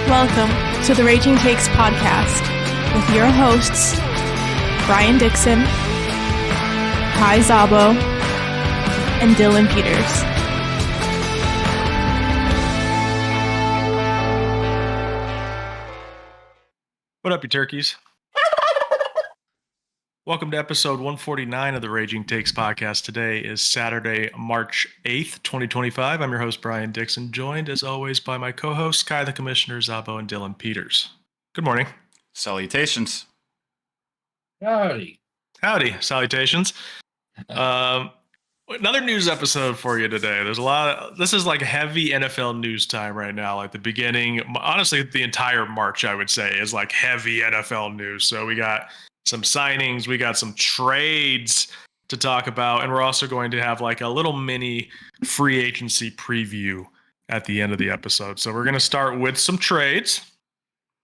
Welcome to the Raging Takes podcast with your hosts, Brian Dixon, Kai Zabo, and Dylan Peters. What up, you turkeys? Welcome to episode 149 of the Raging Takes podcast. Today is Saturday, March 8th, 2025. I'm your host, Brian Dixon, joined as always by my co-hosts, Kai the Commissioner, Zabo, and Dylan Peters. Good morning. Salutations. Howdy. Howdy. Salutations. Another news episode for you today. There's a lot. This is like heavy NFL news time right now. Like the beginning, honestly, the entire March, I would say, is like heavy NFL news. So we got some signings, we got some trades to talk about, and we're also going to have like a little mini free agency preview at the end of the episode. So we're going to start with some trades.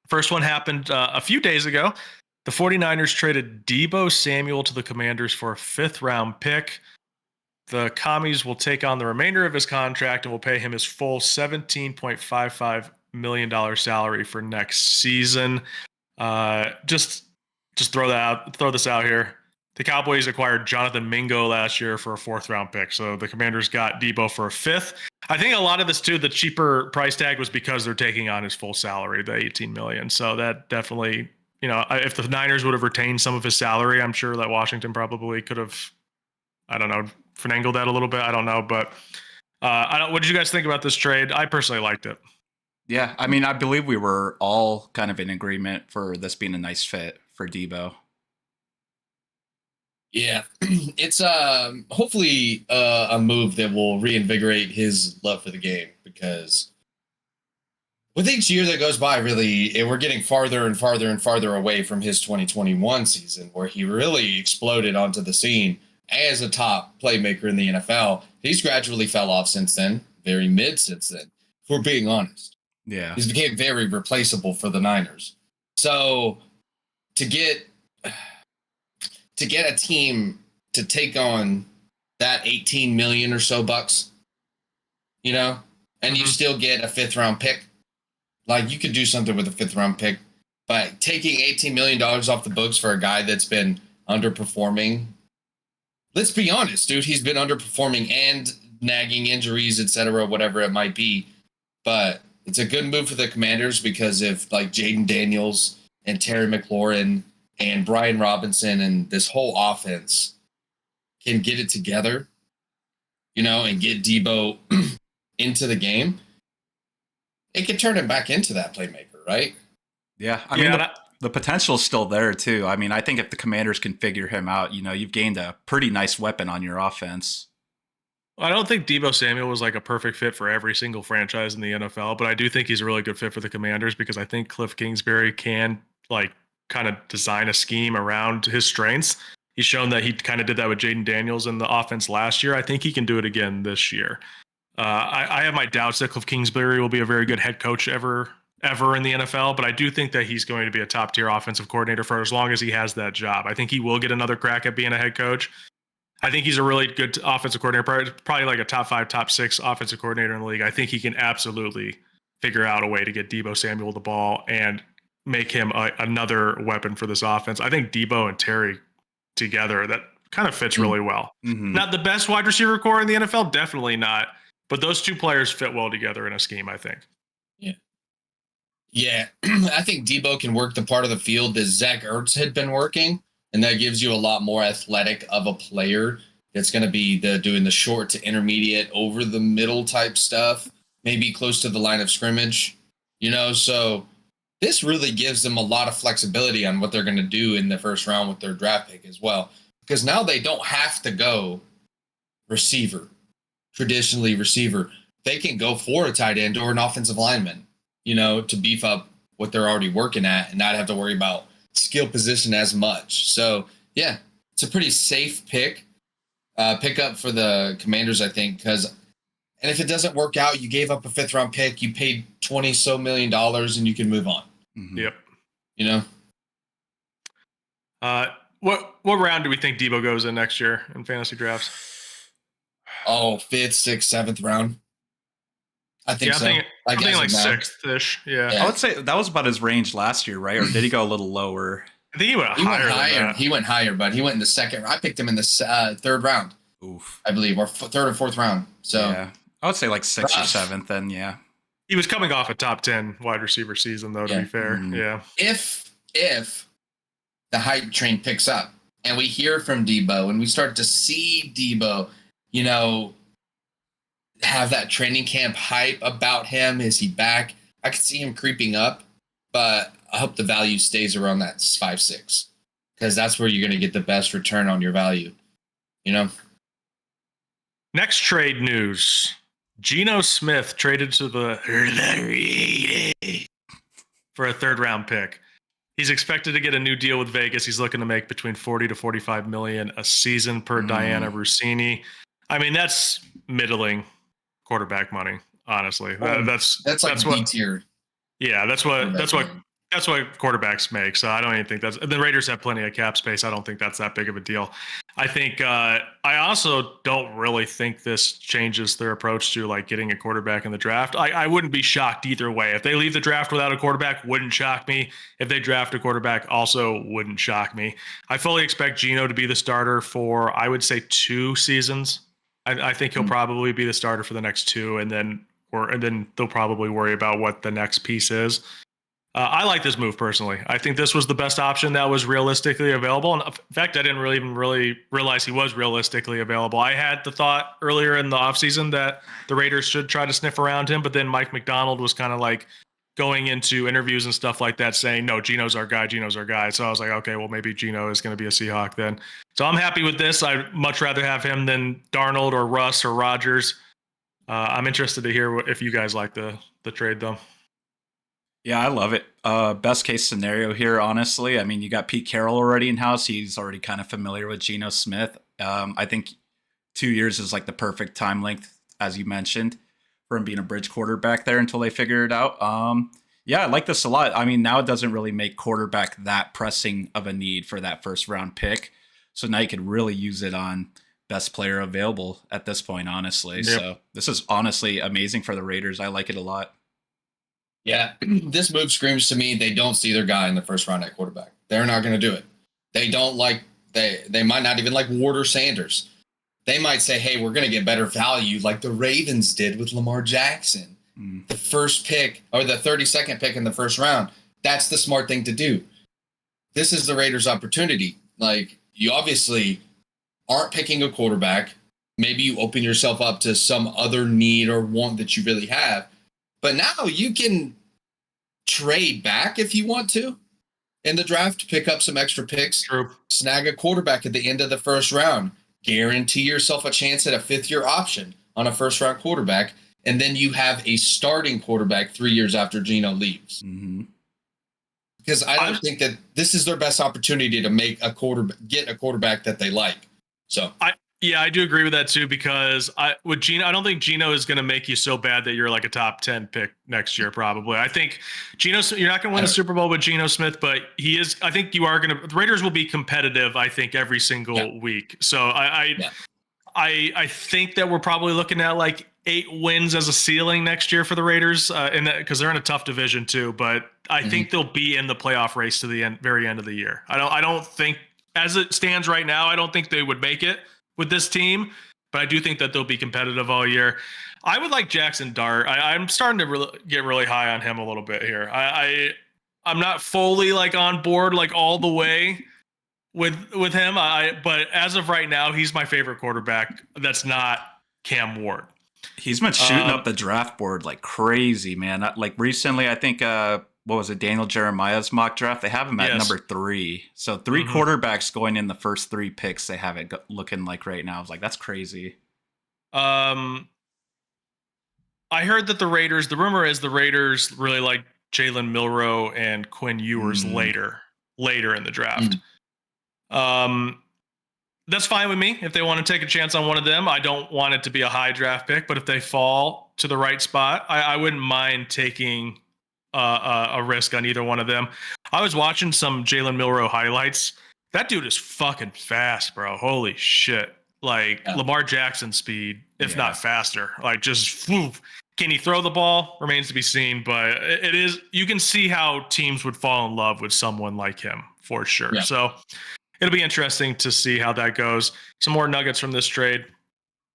First one happened a few days ago. The 49ers traded Deebo Samuel to the Commanders for a 5th-round pick. The Commies will take on the remainder of his contract and will pay him his full $17.55 million salary for next season. Just throw this out here. The Cowboys acquired Jonathan Mingo last year for a 4th-round pick. So the Commanders got Deebo for a 5th. I think a lot of this too, the cheaper price tag was because they're taking on his full salary, the $18 million. So that definitely, if the Niners would have retained some of his salary, I'm sure that Washington probably could have, finagled that a little bit. I don't know, but what did you guys think about this trade? I personally liked it. Yeah, I mean, I believe we were all kind of in agreement for this being a nice fit for Deebo. Yeah, it's hopefully a move that will reinvigorate his love for the game, because with each year that goes by, really, we're getting farther and farther and farther away from his 2021 season, where he really exploded onto the scene as a top playmaker in the NFL. He's gradually fell off since then, very mid since then, if we're being honest. Yeah. He's became very replaceable for the Niners. So to get a team to take on that 18 million or so bucks, and you still get a 5th-round pick, like you could do something with a 5th-round pick, but taking $18 million off the books for a guy that's been underperforming. Let's be honest, dude, he's been underperforming and nagging injuries, etc., whatever it might be. But it's a good move for the Commanders, because if like Jaden Daniels and Terry McLaurin and Brian Robinson and this whole offense can get it together, and get Deebo into the game, it could turn him back into that playmaker, right? Yeah, I mean, the potential is still there, too. I mean, I think if the Commanders can figure him out, you've gained a pretty nice weapon on your offense. I don't think Deebo Samuel was like a perfect fit for every single franchise in the NFL, but I do think he's a really good fit for the Commanders, because I think Cliff Kingsbury can like kind of design a scheme around his strengths. He's shown that he kind of did that with Jaden Daniels in the offense last year. I think he can do it again this year. I have my doubts that Cliff Kingsbury will be a very good head coach ever in the NFL, but I do think that he's going to be a top-tier offensive coordinator for as long as he has that job. I think he will get another crack at being a head coach. I think he's a really good offensive coordinator, probably like a top 5, top 6 offensive coordinator in the league. I think he can absolutely figure out a way to get Deebo Samuel the ball and make him another weapon for this offense. I think Deebo and Terry together, that kind of fits really well. Mm-hmm. Not the best wide receiver core in the NFL, definitely not, but those two players fit well together in a scheme, I think. Yeah, I think Deebo can work the part of the field that Zach Ertz had been working, and that gives you a lot more athletic of a player that's going to be doing the short to intermediate over the middle type stuff, maybe close to the line of scrimmage, so this really gives them a lot of flexibility on what they're going to do in the first round with their draft pick as well, because now they don't have to go traditionally receiver. They can go for a tight end or an offensive lineman, to beef up what they're already working at and not have to worry about skill position as much. So, yeah, it's a pretty safe pickup for the Commanders, I think, and if it doesn't work out, you gave up a 5th-round pick, you paid $20 million, and you can move on. Mm-hmm. Yep. What round do we think Deebo goes in next year in fantasy drafts? Oh, 5th, 6th, 7th round. I think so. I'm thinking like now. 6th-ish. Yeah. I would say that was about his range last year, right? Or did he go a little lower? I think he went higher. He went higher, but he went in the second. I picked him in the 3rd round. Oof. I believe, or 3rd or 4th round. So yeah, I would say like 6th or 7th. Then yeah, he was coming off a top 10 wide receiver season, though. To be fair, yeah. If the hype train picks up and we hear from Deebo and we start to see Deebo, have that training camp hype about him, is he back? I could see him creeping up, but I hope the value stays around that 5-6 because that's where you're going to get the best return on your value. Next trade news. Geno Smith traded to the for a 3rd round pick. He's expected to get a new deal with Vegas. He's looking to make between 40 to 45 million a season per Diana Rossini. I mean, that's middling quarterback money, honestly. That's like what B tier. Yeah, that's what quarterbacks make. So I don't even think the Raiders have plenty of cap space. I don't think that's that big of a deal. I think I also don't really think this changes their approach to like getting a quarterback in the draft. I wouldn't be shocked either way. If they leave the draft without a quarterback, wouldn't shock me. If they draft a quarterback, also wouldn't shock me. I fully expect Geno to be the starter for, I would say, 2 seasons. I think he'll probably be the starter for the next 2, and then they'll probably worry about what the next piece is. I like this move personally. I think this was the best option that was realistically available. And in fact, I didn't really realize he was realistically available. I had the thought earlier in the offseason that the Raiders should try to sniff around him, but then Mike McDonald was kind of like going into interviews and stuff like that saying, no, Geno's our guy. So I was like, okay, well, maybe Geno is going to be a Seahawk then. So I'm happy with this. I'd much rather have him than Darnold or Russ or Rodgers. I'm interested to hear if you guys like the trade, though. Yeah, I love it. Best case scenario here, honestly. I mean, you got Pete Carroll already in house. He's already kind of familiar with Geno Smith. I think 2 years is like the perfect time length, as you mentioned, for him being a bridge quarterback there until they figure it out. Yeah, I like this a lot. I mean, now it doesn't really make quarterback that pressing of a need for that 1st round pick. So now you could really use it on best player available at this point, honestly. Yep. So this is honestly amazing for the Raiders. I like it a lot. Yeah, this move screams to me they don't see their guy in the 1st round at quarterback. They're not going to do it. They don't like they might not even like Ward or Sanders. They might say, hey, we're going to get better value like the Ravens did with Lamar Jackson. The 1st pick or the 32nd pick in the 1st round. That's the smart thing to do. This is the Raiders' opportunity. Like, you obviously aren't picking a quarterback. Maybe you open yourself up to some other need or want that you really have. But now you can trade back if you want to in the draft, pick up some extra picks, snag a quarterback at the end of the 1st round, guarantee yourself a chance at a 5th-year option on a 1st-round quarterback, and then you have a starting quarterback 3 years after Geno leaves. Because I don't think that this is their best opportunity to make get a quarterback that they like. So I do agree with that too, because with Geno, I don't think Geno is going to make you so bad that you're like a top 10 pick next year. Probably, I think you're not going to win the Super Bowl with Geno Smith, but he is. I think you are going to. The Raiders will be competitive. I think every single week. So I think that we're probably looking at like 8 wins as a ceiling next year for the Raiders, because they're in a tough division too. But I think they'll be in the playoff race to the very end of the year. I don't think, as it stands right now, I don't think they would make it with this team, but I do think that they'll be competitive all year. I would like Jackson Dart. I'm starting to get really high on him a little bit here. I'm not fully like on board like all the way with him. But as of right now, he's my favorite quarterback. That's not Cam Ward. He's been shooting up the draft board like crazy, man. Like recently, I think what was it, Daniel Jeremiah's mock draft? They have him at number 3. So 3 quarterbacks going in the first 3 picks they have it looking like right now. I was like, that's crazy. I heard that the rumor is the Raiders really like Jalen Milroe and Quinn Ewers later in the draft. That's fine with me. If they want to take a chance on one of them, I don't want it to be a high draft pick, but if they fall to the right spot, I wouldn't mind taking a risk on either one of them. I was watching some Jalen Milroe highlights. That dude is fucking fast, bro. Holy shit. Like Lamar Jackson speed, if not faster. Like just, woof. Can he throw the ball? Remains to be seen, but you can see how teams would fall in love with someone like him for sure. Yeah. So it'll be interesting to see how that goes. Some more nuggets from this trade.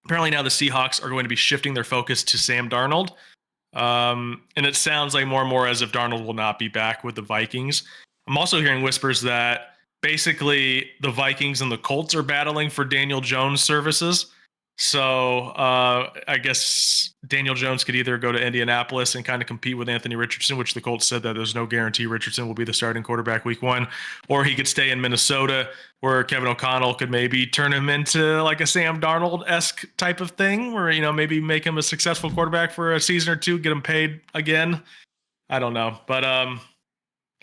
Apparently now the Seahawks are going to be shifting their focus to Sam Darnold. And it sounds like more and more as if Darnold will not be back with the Vikings. I'm also hearing whispers that basically the Vikings and the Colts are battling for Daniel Jones services. So I guess Daniel Jones could either go to Indianapolis and kind of compete with Anthony Richardson, which the Colts said that there's no guarantee Richardson will be the starting quarterback week 1, or he could stay in Minnesota where Kevin O'Connell could maybe turn him into like a Sam Darnold-esque type of thing where, maybe make him a successful quarterback for a season or two, get him paid again. I don't know. But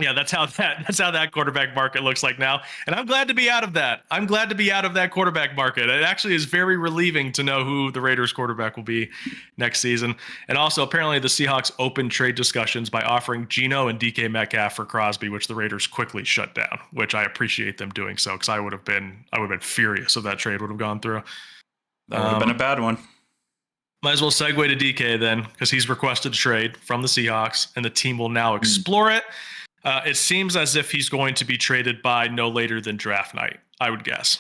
yeah, that's how that quarterback market looks like now. And I'm glad to be out of that. I'm glad to be out of that quarterback market. It actually is very relieving to know who the Raiders quarterback will be next season. And also, apparently, the Seahawks opened trade discussions by offering Geno and DK Metcalf for Crosby, which the Raiders quickly shut down, which I appreciate them doing so because I would have been furious if that trade would have gone through. That would have been a bad one. Might as well segue to DK then, because he's requested a trade from the Seahawks, and the team will now explore it. It seems as if he's going to be traded by no later than draft night, I would guess.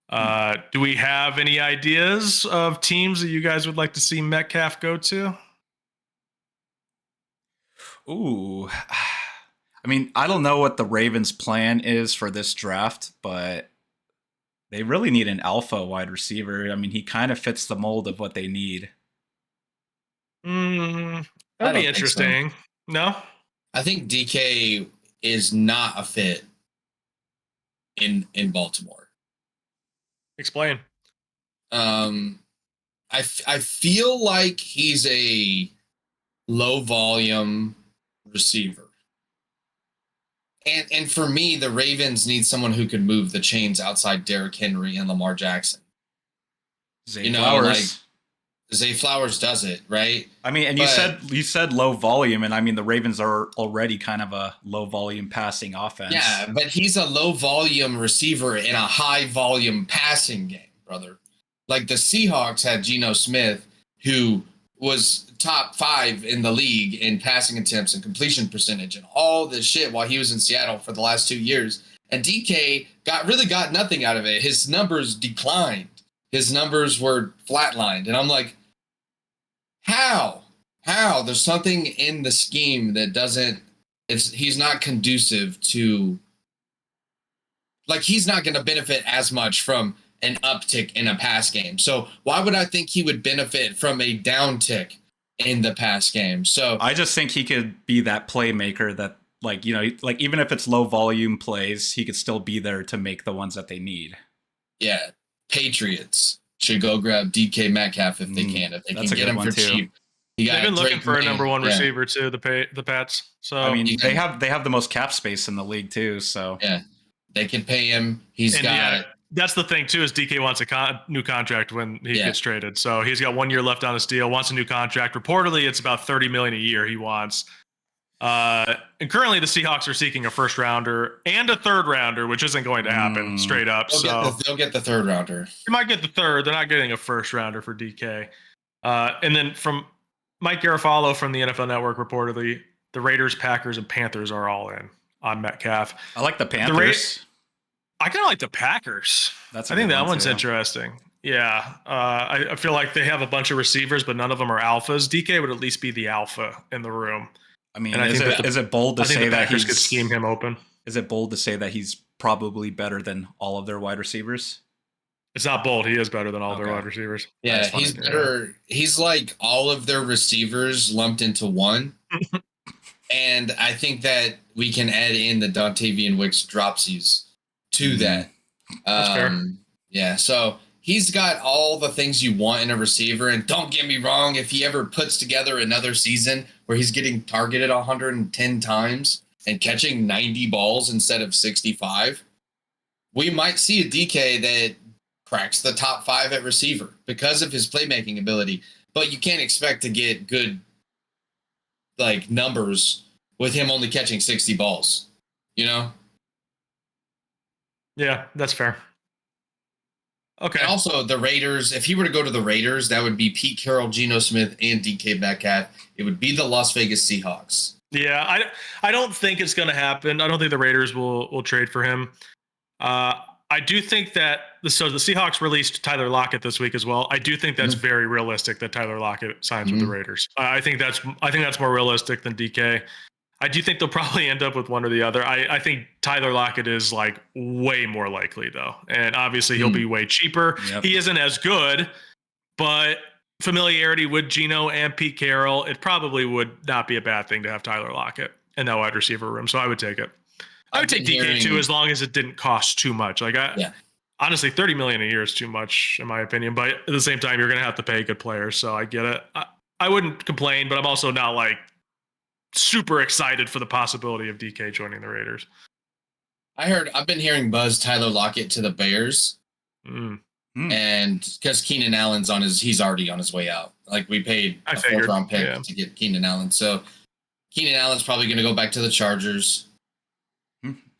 Do we have any ideas of teams that you guys would like to see Metcalf go to? Ooh. I mean, I don't know what the Ravens' plan is for this draft, but they really need an alpha wide receiver. I mean, he kind of fits the mold of what they need. That'd be interesting. So. No? I think DK is not a fit in Baltimore. Explain. I feel like he's a low volume receiver. And for me, the Ravens need someone who could move the chains outside Derrick Henry and Lamar Jackson. Zay Flowers. Zay Flowers does it, right? I mean, and you said low volume, and I mean the Ravens are already kind of a low volume passing offense. Yeah, but he's a low volume receiver in a high volume passing game, brother. Like the Seahawks had Geno Smith, who was top 5 in the league in passing attempts and completion percentage and all this shit while he was in Seattle for the last 2 years. And DK got nothing out of it. His numbers declined. His numbers were flatlined. And I'm like, how? There's something in the scheme that he's not conducive to, like, he's not going to benefit as much from an uptick in a pass game. So why would I think he would benefit from a downtick in the pass game? So I just think he could be that playmaker that, like, even if it's low volume plays, he could still be there to make the ones that they need. Yeah. Patriots should go grab DK Metcalf if they can. If they can get him for cheap. They've been looking for a number 1 receiver too, the Pats. So I mean, they have the most cap space in the league too. So yeah, they can pay him. That's the thing too, is DK wants a new contract when he gets traded. So he's got 1 year left on his deal. Wants a new contract. Reportedly, it's about $30 million a year he wants. And currently the Seahawks are seeking a first rounder and a third rounder, which isn't going to happen straight up. They'll get the third rounder. You might get the third. They're not getting a first rounder for DK. And then from Mike Garafolo from the NFL Network, reportedly the Raiders, Packers, and Panthers are all in on Metcalf. I like the Panthers. I kind of like the Packers. I think that one's interesting. Yeah. I feel like they have a bunch of receivers, but none of them are alphas. DK would at least be the alpha in the room. I mean, is it bold to say that he could scheme him open? Is it bold to say that he's probably better than all of their wide receivers? It's not bold. He is better than all their wide receivers. Yeah, he's better. Yeah. He's like all of their receivers lumped into one. And I think that we can add in the Dontavian Wicks dropsies to that. That's fair. Yeah, so he's got all the things you want in a receiver. And don't get me wrong, if he ever puts together another season where he's getting targeted 110 times and catching 90 balls instead of 65, we might see a DK that cracks the top 5 at receiver because of his playmaking ability. But you can't expect to get good numbers with him only catching 60 balls, Yeah, that's fair. Okay. And also the Raiders, if he were to go to the Raiders, that would be Pete Carroll, Geno Smith, and DK Metcalf. It would be the Las Vegas Seahawks. Yeah, I don't think it's going to happen. I don't think the Raiders will trade for him. I do think that the Seahawks released Tyler Lockett this week as well. I do think that's very realistic that Tyler Lockett signs with the Raiders. I think that's more realistic than DK. I do think they'll probably end up with one or the other. I think Tyler Lockett is like way more likely though, and obviously he'll be way cheaper. Yep. He isn't as good, but familiarity with Geno and Pete Carroll, it probably would not be a bad thing to have Tyler Lockett in that wide receiver room. So I would take it. I would take DK too, as long as it didn't cost too much. Like honestly, $30 million a year is too much in my opinion. But at the same time, you're going to have to pay good players, so I get it. I wouldn't complain, but I'm also not like super excited for the possibility of DK joining the Raiders. I've been hearing buzz Tyler Lockett to the Bears, and because Keenan Allen's he's already on his way out. Like we paid a 4th round pick to get Keenan Allen, so Keenan Allen's probably going to go back to the Chargers.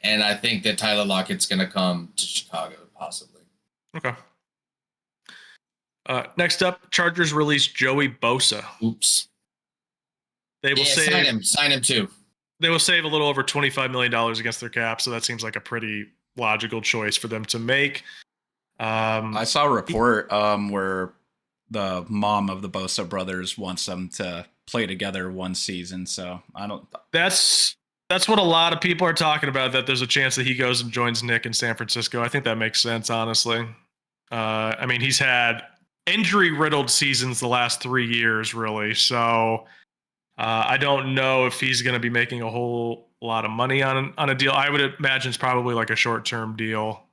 And I think that Tyler Lockett's going to come to Chicago, possibly. Okay. Next up, Chargers release Joey Bosa. Oops. They will sign him too. They will save a little over $25 million against their cap, so that seems like a pretty logical choice for them to make. I saw a report where the mom of the Bosa brothers wants them to play together one season, so I don't... That's what a lot of people are talking about, that there's a chance that he goes and joins Nick in San Francisco. I think that makes sense, honestly. I mean, he's had injury-riddled seasons the last 3 years, really. So I don't know if he's going to be making a whole lot of money on a deal. I would imagine it's probably like a short-term deal,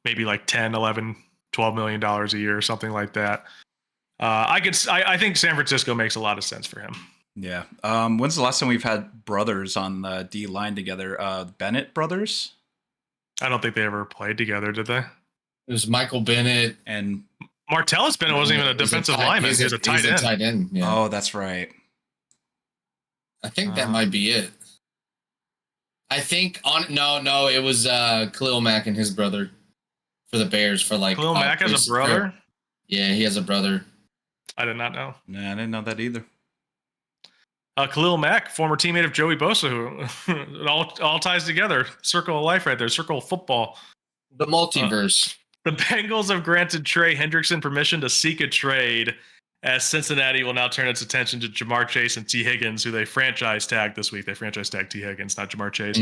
maybe like 10, 11, $12 million a year or something like that. I think San Francisco makes a lot of sense for him. Yeah. When's the last time we've had brothers on the D line together? Bennett brothers? I don't think they ever played together, did they? It was Michael Bennett and Martellus Bennett wasn't even a defensive lineman. He was a tight end. Yeah. Oh, that's right. I think that might be it. I think no, it was Khalil Mack and his brother for the Bears for like. Khalil Mack has a brother? Yeah, he has a brother. I did not know. Nah, I didn't know that either. Khalil Mack, former teammate of Joey Bosa, who it all ties together. Circle of life right there. Circle of football. The multiverse. The Bengals have granted Trey Hendrickson permission to seek a trade, as Cincinnati will now turn its attention to Jamar Chase and T. Higgins, who they franchise tagged this week. They franchise tagged T. Higgins, not Jamar Chase.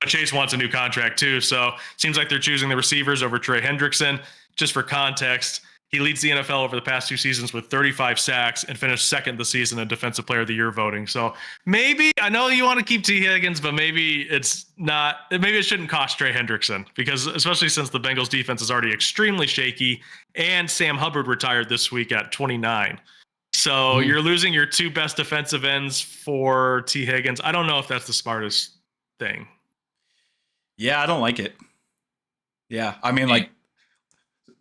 But Chase wants a new contract too, so it seems like they're choosing the receivers over Trey Hendrickson. Just for context, he leads the NFL over the past 2 seasons with 35 sacks and finished second this season in Defensive Player of the Year voting. So maybe, I know you want to keep T. Higgins, but maybe it's not, maybe it shouldn't cost Trey Hendrickson, because especially since the Bengals defense is already extremely shaky and Sam Hubbard retired this week at 29. So you're losing your 2 best defensive ends for T. Higgins. I don't know if that's the smartest thing. Yeah, I don't like it. Yeah, I mean, like,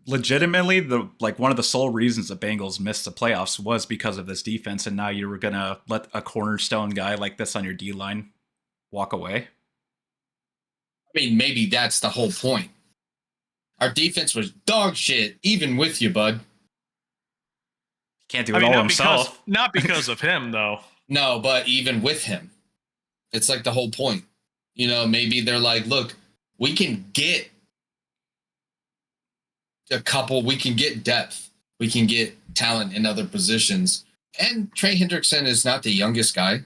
legitimately, one of the sole reasons the Bengals missed the playoffs was because of this defense, and now you were gonna let a cornerstone guy like this on your D line walk away. I mean, maybe that's the whole point. Our defense was dog shit, even with you, bud. Can't do it all himself. Not because of him, though. No, but even with him, it's like the whole point. You know, maybe they're like, look, we can get we can get depth. We can get talent in other positions. And Trey Hendrickson is not the youngest guy.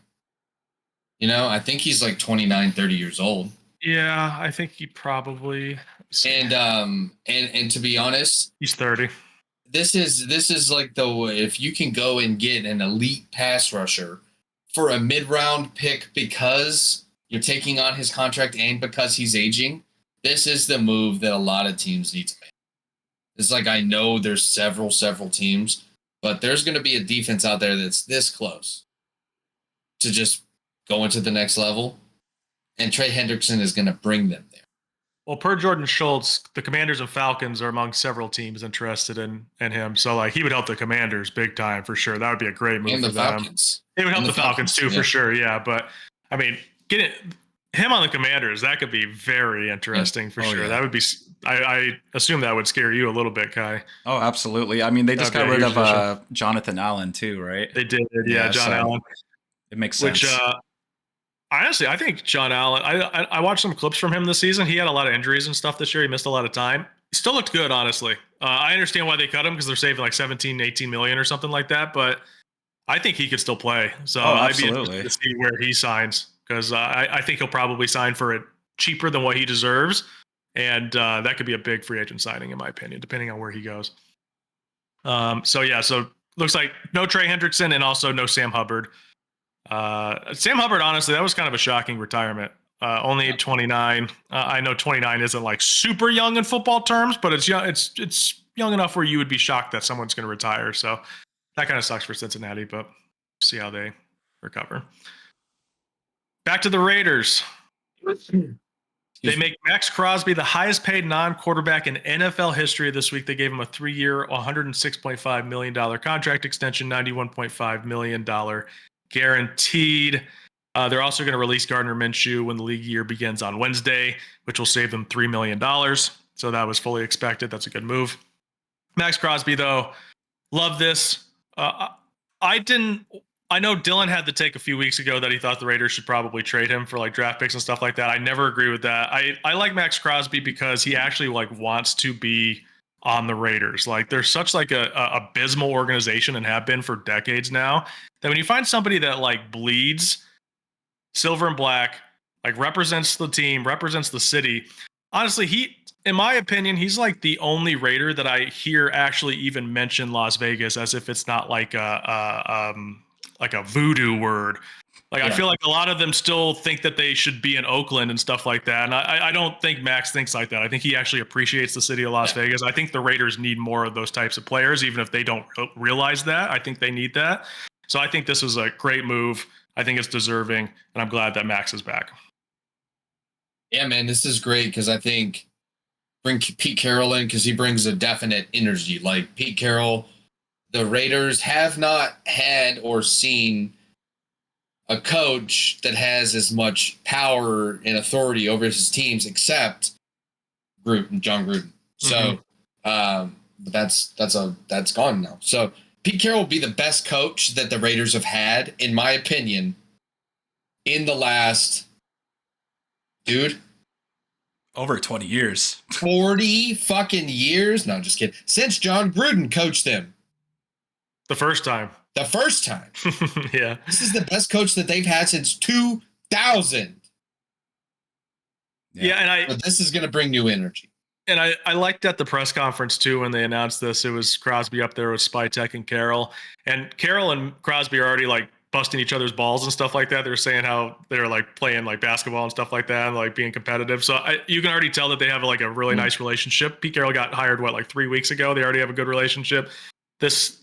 You know, I think he's like 29, 30 years old. Yeah, I think he probably. And to be honest, he's 30. This is like if you can go and get an elite pass rusher for a mid-round pick because you're taking on his contract and because he's aging, this is the move that a lot of teams need to make. It's like, I know there's several teams, but there's going to be a defense out there that's this close to just going to the next level. And Trey Hendrickson is going to bring them there. Well, per Jordan Schultz, the Commanders and Falcons are among several teams interested in him. So, like, he would help the Commanders big time for sure. That would be a great move and for the Falcons. Them. It would help the Falcons too, for sure. Yeah, but I mean, him on the Commanders, that could be very interesting for sure. Yeah. That would be. I assume that would scare you a little bit, Kai. Oh, absolutely. I mean, they just got rid of Jonathan Allen too, right? They did, yeah, John Allen. It makes sense. Which, honestly, I think John Allen. I watched some clips from him this season. He had a lot of injuries and stuff this year. He missed a lot of time. He still looked good, honestly. I understand why they cut him because they're saving like 17, 18 million or something like that. But I think he could still play. So I'd be interested to see where he signs because I think he'll probably sign for it cheaper than what he deserves. And that could be a big free agent signing, in my opinion, depending on where he goes. So looks like no Trey Hendrickson and also no Sam Hubbard. Sam Hubbard, honestly, that was kind of a shocking retirement. Only 29. I know 29 isn't like super young in football terms, but it's young. It's young enough where you would be shocked that someone's going to retire. So that kind of sucks for Cincinnati, but see how they recover. Back to the Raiders. They make Maxx Crosby the highest paid non-quarterback in NFL history this week. They gave him a 3-year, $106.5 million contract extension, $91.5 million guaranteed. They're also going to release Gardner Minshew when the league year begins on Wednesday, which will save them $3 million. So that was fully expected. That's a good move. Maxx Crosby, though, love this. I know Dylan had the take a few weeks ago that he thought the Raiders should probably trade him for like draft picks and stuff like that. I never agree with that. I like Maxx Crosby because he actually like wants to be on the Raiders. Like they're such like a abysmal organization and have been for decades now that when you find somebody that like bleeds silver and black, like represents the team, represents the city, honestly, in my opinion, he's like the only Raider that I hear actually even mention Las Vegas as if it's not like a voodoo word. Like, yeah. I feel like a lot of them still think that they should be in Oakland and stuff like that. And I don't think Maxx thinks like that. I think he actually appreciates the city of Las Vegas. I think the Raiders need more of those types of players, even if they don't realize that. I think they need that. So I think this was a great move. I think it's deserving, and I'm glad that Maxx is back. Yeah, man, this is great because I think bring Pete Carroll in because he brings a definite energy. Like Pete Carroll, the Raiders have not had or seen a coach that has as much power and authority over his teams except John Gruden. So that's gone now. So Pete Carroll will be the best coach that the Raiders have had, in my opinion, in the last, over 20 years. 40 fucking years? No, just kidding. Since John Gruden coached them. The first time. Yeah. This is the best coach that they've had since 2000. Yeah, but this is going to bring new energy. And I liked at the press conference, too, when they announced this. It was Crosby up there with Spytek and Carroll. And Carroll and Crosby are already, like, busting each other's balls and stuff like that. They're saying how they're, like, playing, like, basketball and stuff like that and, like, being competitive. So you can already tell that they have, like, a really nice relationship. Pete Carroll got hired, like 3 weeks ago? They already have a good relationship. There's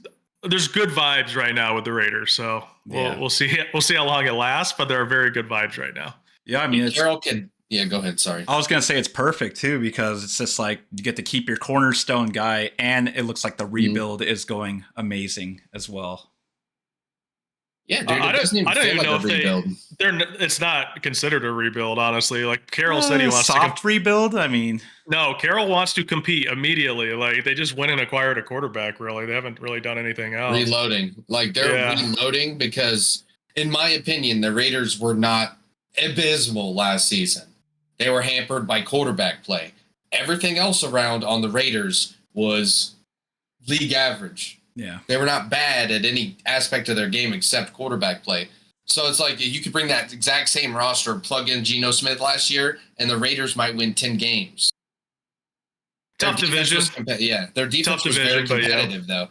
good vibes right now with the Raiders. So we'll see. We'll see how long it lasts, but there are very good vibes right now. Yeah, I mean, Carroll can... Yeah, go ahead. Sorry. I was going to say it's perfect, too, because it's just like you get to keep your cornerstone guy, and it looks like the rebuild is going amazing as well. Yeah, dude, I don't even know if it's not considered a rebuild, honestly. Like Carroll said he wants soft rebuild. I mean, no, Carroll wants to compete immediately. Like they just went and acquired a quarterback. Really, they haven't really done anything else. Reloading, like they're reloading because, in my opinion, the Raiders were not abysmal last season. They were hampered by quarterback play. Everything else around on the Raiders was league average. Yeah. They were not bad at any aspect of their game except quarterback play. So it's like you could bring that exact same roster, plug in Geno Smith last year, and the Raiders might win 10 games. Tough division. Their defense was very competitive, though.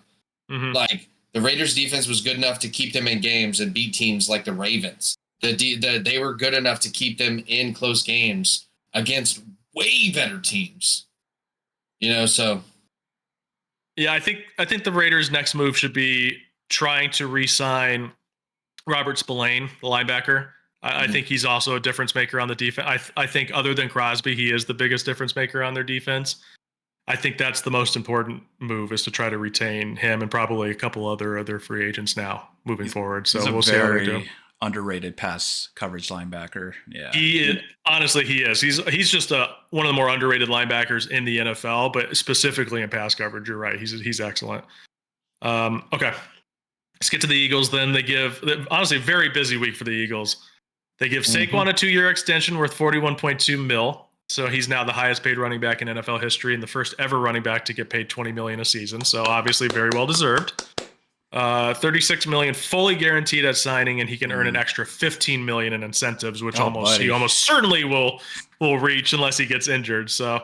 Mm-hmm. Like, the Raiders' defense was good enough to keep them in games and beat teams like the Ravens. They were good enough to keep them in close games against way better teams. So... Yeah, I think the Raiders' next move should be trying to re-sign Robert Spillane, the linebacker. I think he's also a difference maker on the defense. I think other than Crosby, he is the biggest difference maker on their defense. I think that's the most important move is to try to retain him and probably a couple other free agents now moving forward. So we'll see how they do. underrated pass coverage linebacker. Yeah. He is. He's just one of the more underrated linebackers in the NFL, but specifically in pass coverage. You're right. He's excellent. Okay. Let's get to the Eagles then. They give, honestly, a very busy week for the Eagles. They give Saquon a 2-year extension worth $41.2 million. So he's now the highest paid running back in NFL history and the first ever running back to get paid $20 million a season. So obviously very well deserved. $36 million fully guaranteed at signing, and he can earn an extra $15 million in incentives, which he almost certainly will reach unless he gets injured. So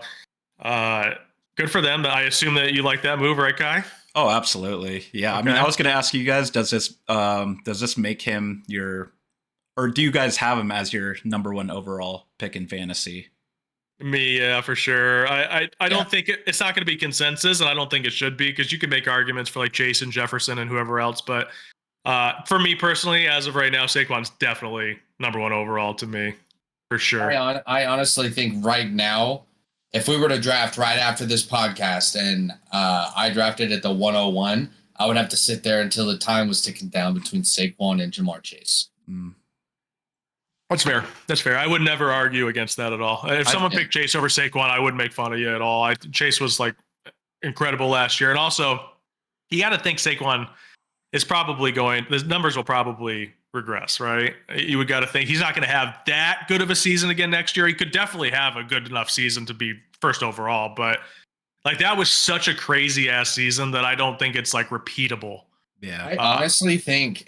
good for them. I assume that you like that move, right, Kai? Oh, absolutely. Yeah. Okay. I mean, I was going to ask you guys, does this make him or do you guys have him as your number one overall pick in fantasy? Me, yeah, for sure. I don't think it's not going to be consensus, and I don't think it should be, because you can make arguments for like Jason Jefferson and whoever else. But for me personally, as of right now, Saquon's definitely number one overall to me, for sure. I honestly think right now, if we were to draft right after this podcast and I drafted at the 101, I would have to sit there until the time was ticking down between Saquon and Jamar Chase. That's fair. That's fair. I would never argue against that at all. If someone picked Chase over Saquon, I wouldn't make fun of you at all. Chase was like incredible last year. And also, you got to think Saquon is probably the numbers will probably regress, right? You would got to think he's not going to have that good of a season again next year. He could definitely have a good enough season to be first overall, but like that was such a crazy ass season that I don't think it's like repeatable. Yeah. I honestly think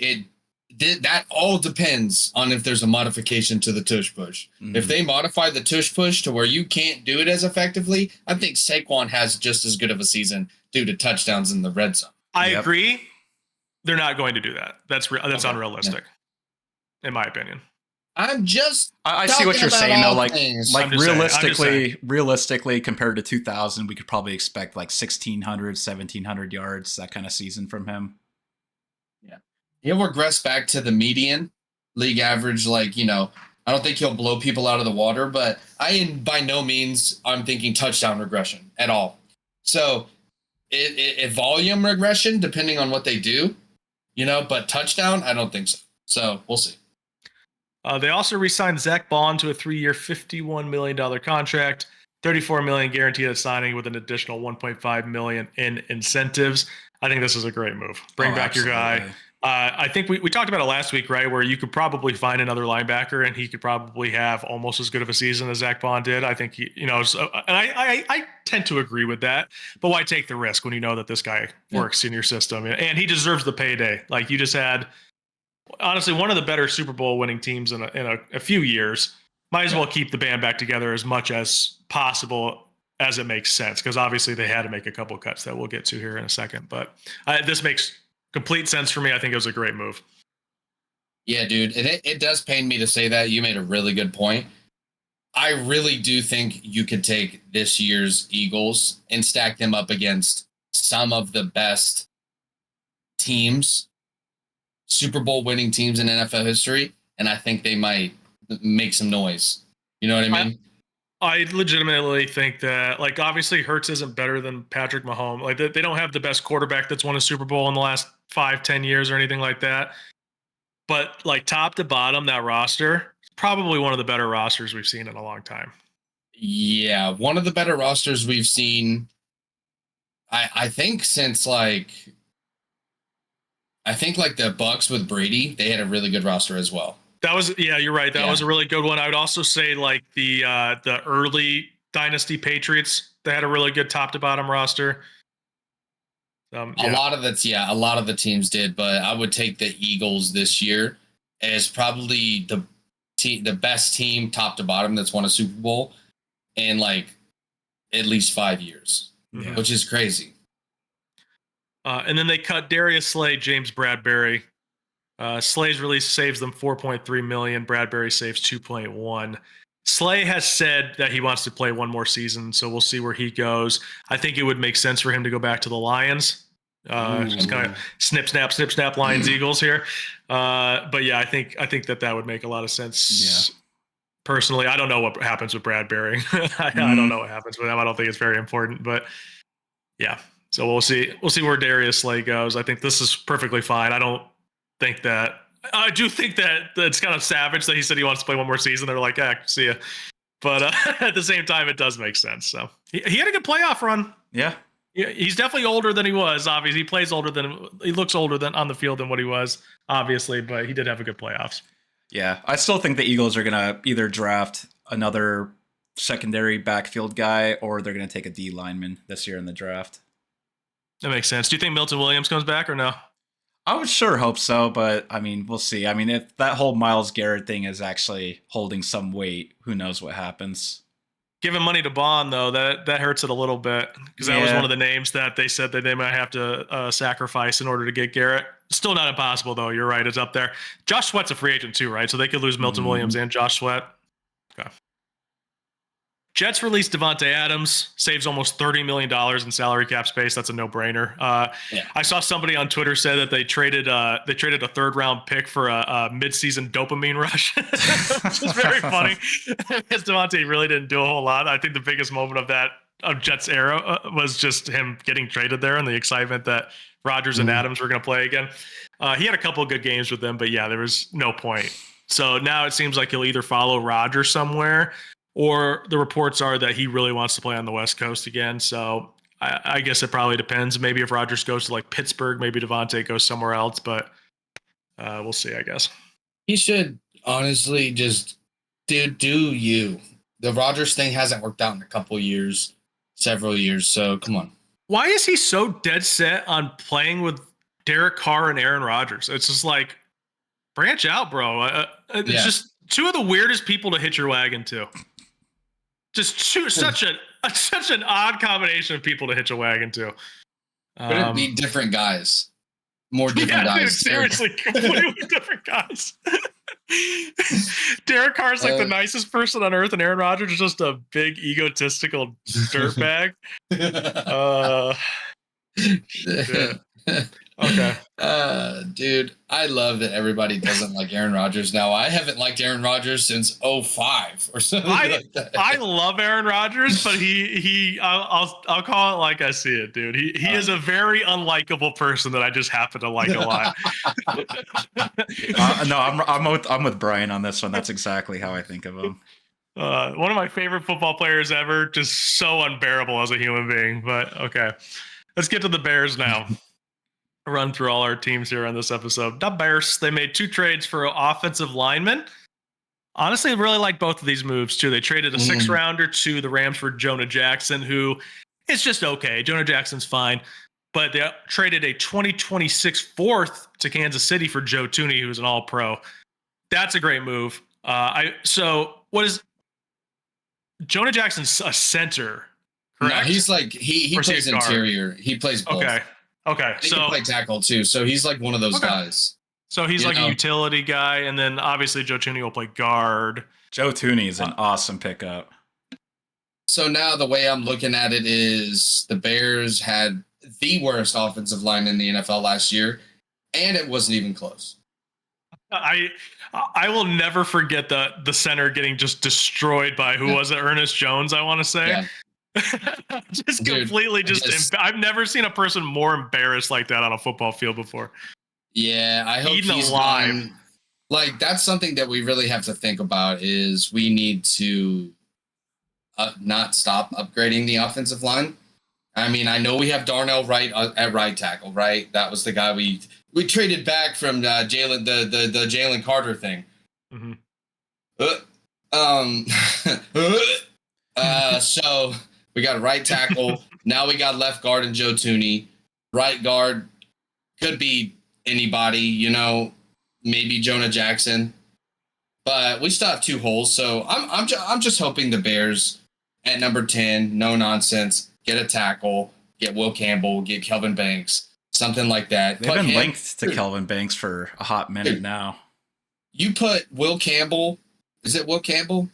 that all depends on if there's a modification to the tush push. If they modify the tush push to where you can't do it as effectively, I think Saquon has just as good of a season due to touchdowns in the red zone. I agree. They're not going to do that. That's unrealistic, in my opinion. I'm just. I see what you're saying though. Like realistically, compared to 2000, we could probably expect like 1,600, 1,700 yards, that kind of season from him. Yeah, he'll regress back to the median league average. Like, I don't think he'll blow people out of the water, but by no means I'm thinking touchdown regression at all. So it volume regression depending on what they do, but touchdown, I don't think so. So we'll see. They also re-signed Zach Bond to a 3-year, $51 million contract, $34 million guaranteed at signing with an additional $1.5 million in incentives. I think this is a great move. Bring back your guy. I think we talked about it last week, right? Where you could probably find another linebacker and he could probably have almost as good of a season as Zach Bond did. I think and I tend to agree with that, but why take the risk when you know that this guy works in your system and he deserves the payday? Like, you just had, honestly, one of the better Super Bowl winning teams in a few years. Might as well keep the band back together as much as possible as it makes sense, because obviously they had to make a couple of cuts that we'll get to here in a second. But this makes complete sense for me. I think it was a great move. Yeah, dude. It does pain me to say that. You made a really good point. I really do think you could take this year's Eagles and stack them up against some of the best teams, Super Bowl winning teams in NFL history, and I think they might make some noise. You know what I mean? I legitimately think that, like, obviously Hurts isn't better than Patrick Mahomes. Like, they don't have the best quarterback that's won a Super Bowl in the last 5-10 years or anything like that. But like, top to bottom, that roster is probably one of the better rosters we've seen in a long time. Yeah, one of the better rosters we've seen, I think, since like the Bucs with Brady. They had a really good roster as well. That was, you're right. That was a really good one. I would also say like the early dynasty Patriots, they had a really good top to bottom roster. A lot of the teams did, but I would take the Eagles this year as probably the best team top to bottom that's won a Super Bowl in like at least 5 years, which is crazy. And then they cut Darius Slay, James Bradbury. Slay's release saves them $4.3 million. Bradbury saves $2.1. Slay has said that he wants to play one more season, so we'll see where he goes. I think it would make sense for him to go back to the Lions. Just kind of snip, snap, Lions, Eagles here. But yeah, I think that would make a lot of sense. Yeah. Personally, I don't know what happens with Bradbury. I don't know what happens with him. I don't think it's very important, but yeah. So we'll see. We'll see where Darius Slay goes. I think this is perfectly fine. I don't think that I do think that it's kind of savage that he said he wants to play one more season. They're like, see ya. But at the same time, it does make sense. So he had a good playoff run. Yeah. He's definitely older than he was. Obviously, he looks older than on the field than what he was, obviously, but he did have a good playoffs. Yeah. I still think the Eagles are going to either draft another secondary backfield guy or they're going to take a D lineman this year in the draft. That makes sense. Do you think Milton Williams comes back or no? I would sure hope so, but I mean, we'll see. I mean, if that whole Myles Garrett thing is actually holding some weight, who knows what happens. Giving money to Bond, though, that hurts it a little bit because that was one of the names that they said that they might have to sacrifice in order to get Garrett. Still not impossible, though. You're right. It's up there. Josh Sweat's a free agent, too, right? So they could lose Milton Williams and Josh Sweat. Okay. Jets released Davante Adams, saves almost $30 million in salary cap space. That's a no-brainer. I saw somebody on Twitter say that they traded a third-round pick for a mid-season dopamine rush, which is very funny because Davante really didn't do a whole lot. I think the biggest moment of Jets era was just him getting traded there and the excitement that Rodgers and Adams were going to play again. He had a couple of good games with them, but yeah, there was no point. So now it seems like he'll either follow Rodgers somewhere, or the reports are that he really wants to play on the West Coast again. So I guess it probably depends. Maybe if Rodgers goes to like Pittsburgh, maybe Davante goes somewhere else, but we'll see, I guess. He should honestly just do you. The Rodgers thing hasn't worked out in several years. So come on. Why is he so dead set on playing with Derek Carr and Aaron Rodgers? It's just like, branch out, bro. It's just two of the weirdest people to hitch your wagon to. Just such an odd combination of people to hitch a wagon to. Couldn't be different guys. More different guys. Dude, seriously, completely different guys. Derek Carr's like the nicest person on earth, and Aaron Rodgers is just a big egotistical dirtbag. Okay. Dude, I love that everybody doesn't like Aaron Rodgers now. I haven't liked Aaron Rodgers since 2005 or something like that. I love Aaron Rodgers, but I'll call it like I see it, dude. He is a very unlikable person that I just happen to like a lot. No, I'm with Brian on this one. That's exactly how I think of him. One of my favorite football players ever, just so unbearable as a human being. But okay, let's get to the Bears now. Run through all our teams here on this episode. The Bears, they made 2 trades for offensive linemen. Honestly, I really like both of these moves too. They traded a 6th rounder to the Rams for Jonah Jackson, who is just okay. Jonah Jackson's fine, but they traded a 2026 4th to Kansas City for Joe Thuney, who's an All-Pro. That's a great move. So what is Jonah Jackson's a center? Correct? No, he's like he plays interior. He plays both. Okay, he can play tackle too, so he's like one of those guys. So he's like a utility guy, and then obviously Joe Thuney will play guard. Joe Thuney is an awesome pickup. So now the way I'm looking at it is the Bears had the worst offensive line in the NFL last year, and it wasn't even close. I will never forget the center getting just destroyed by who was it? Ernest Jones, I want to say. Yeah. I've never seen a person more embarrassed like that on a football field before. Yeah, I hope he's alive. Like, that's something that we really have to think about is we need to not stop upgrading the offensive line. I mean, I know we have Darnell Wright at right tackle, right? That was the guy we traded back from Jalen, the Jalen Carter thing. Mm-hmm. So we got a right tackle. Now we got left guard and Joe Thuney. Right guard could be anybody, maybe Jonah Jackson. But we still have 2 holes. So I'm just hoping the Bears at number 10, no nonsense, get a tackle, get Will Campbell, get Kelvin Banks, something like that. They've been linked to Kelvin Banks for a hot minute now. You put Will Campbell, is it Will Campbell?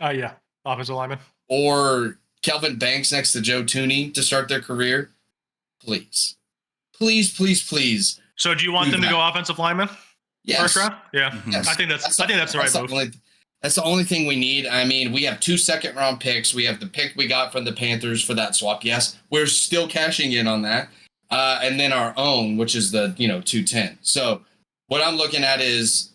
Yeah, offensive lineman. Or Kelvin Banks next to Joe Thuney to start their career. Please. So do you want them to go offensive lineman? Yes. First round? Yeah. Yes. I think that's the right move. That's the only thing we need. I mean, we have 2 second-round picks. We have the pick we got from the Panthers for that swap. Yes, we're still cashing in on that. And then our own, which is the 210. So what I'm looking at is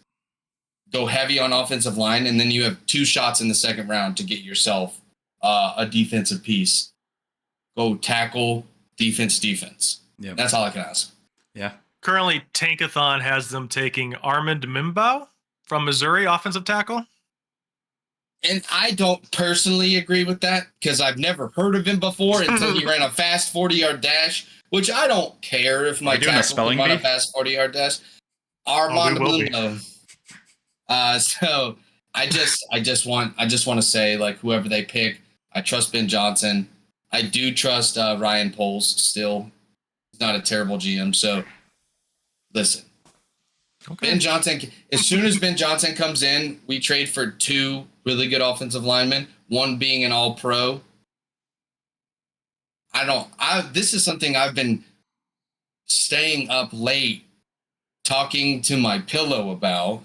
go heavy on offensive line, and then you have 2 shots in the second round to get yourself a defensive piece. Go tackle, defense. Yeah, that's all I can ask. Yeah. Currently, Tankathon has them taking Armand Mimbo from Missouri, offensive tackle. And I don't personally agree with that because I've never heard of him before until he ran a fast 40-yard dash, which I don't care if my tackle can run a fast 40-yard dash. Armand Mimbo. So I just want to say, like, whoever they pick, I trust Ben Johnson. I do trust Ryan Poles still. He's not a terrible GM. So listen, Ben Johnson, as soon as Ben Johnson comes in, we trade for 2 really good offensive linemen, one being an all-pro. This is something I've been staying up late talking to my pillow about.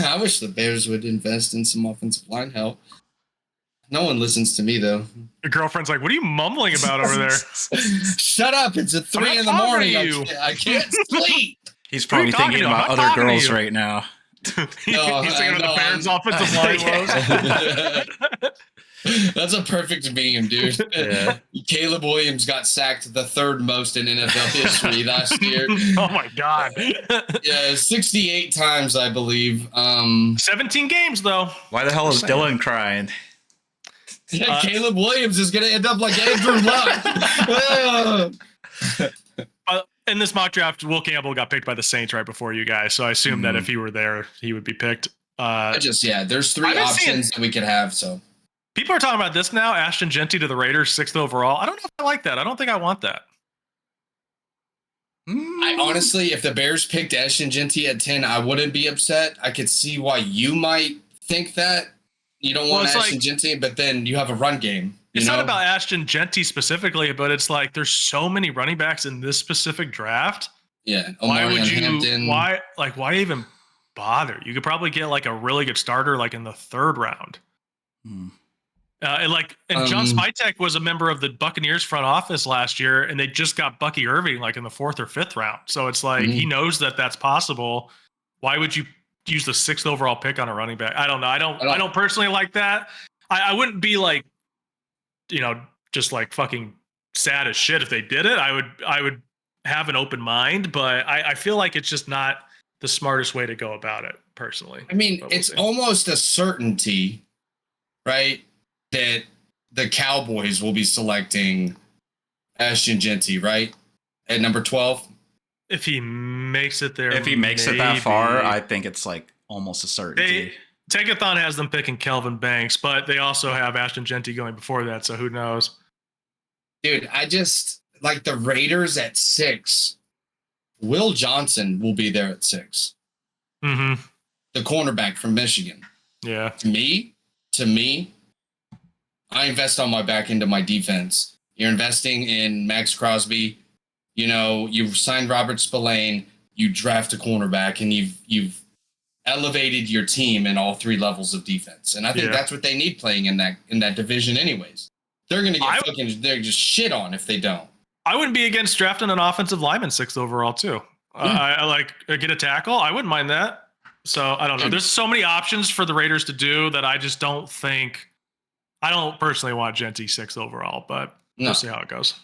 I wish the Bears would invest in some offensive line help. No one listens to me, though. Your girlfriend's like, what are you mumbling about over there? Shut up. It's 3 in the morning. I can't sleep. He's probably thinking about other girls right now. He's thinking of the Bears offensive line woes. That's a perfect meme, dude. Yeah. Caleb Williams got sacked the 3rd most in NFL history last year. Oh, my God. Yeah, 68 times, I believe. 17 games, though. Why the hell is Dylan crying? Yeah, Caleb Williams is going to end up like Andrew Luck. In this mock draft, Will Campbell got picked by the Saints right before you guys, so I assume that if he were there, he would be picked. There's 3 options that we could have, so. People are talking about this now. Ashton Genty to the Raiders, 6th overall. I don't know if I like that. I don't think I want that. I honestly, if the Bears picked Ashton Genty at 10, I wouldn't be upset. I could see why you might think that. You don't want Ashton Genty, but then you have a run game. It's not about Ashton Genty specifically, but it's like there's so many running backs in this specific draft. Yeah. Why would you? Hampton. Why even bother? You could probably get like a really good starter like in the 3rd round. John Spytek was a member of the Buccaneers front office last year, and they just got Bucky Irving like in the 4th or 5th round. So it's like he knows that that's possible. Why would you use the 6th overall pick on a running back? I don't know. I don't personally like that. I wouldn't be like, just like fucking sad as shit if they did it. I would have an open mind, but I feel like it's just not the smartest way to go about it personally. I mean, it's almost a certainty, right, that the Cowboys will be selecting Ashton Genty, right, at number 12. If he makes it there, if he makes it that far, I think it's like almost a certainty. Tankathon has them picking Kelvin Banks, but they also have Ashton Genty going before that, so who knows? Dude, I just like the Raiders at 6. Will Johnson will be there at 6. Mm-hmm. The cornerback from Michigan. Yeah. To me, I invest on my back into my defense. You're investing in Maxx Crosby. You've signed Robert Spillane. You draft a cornerback, and you've elevated your team in all 3 levels of defense. And I think that's what they need playing in that division anyways. They're going to get they're just shit on if they don't. I wouldn't be against drafting an offensive lineman 6th overall too. I like get a tackle. I wouldn't mind that. So I don't know. There's so many options for the Raiders to do that I just don't think. I don't personally want Genty 6th overall, but we'll see how it goes.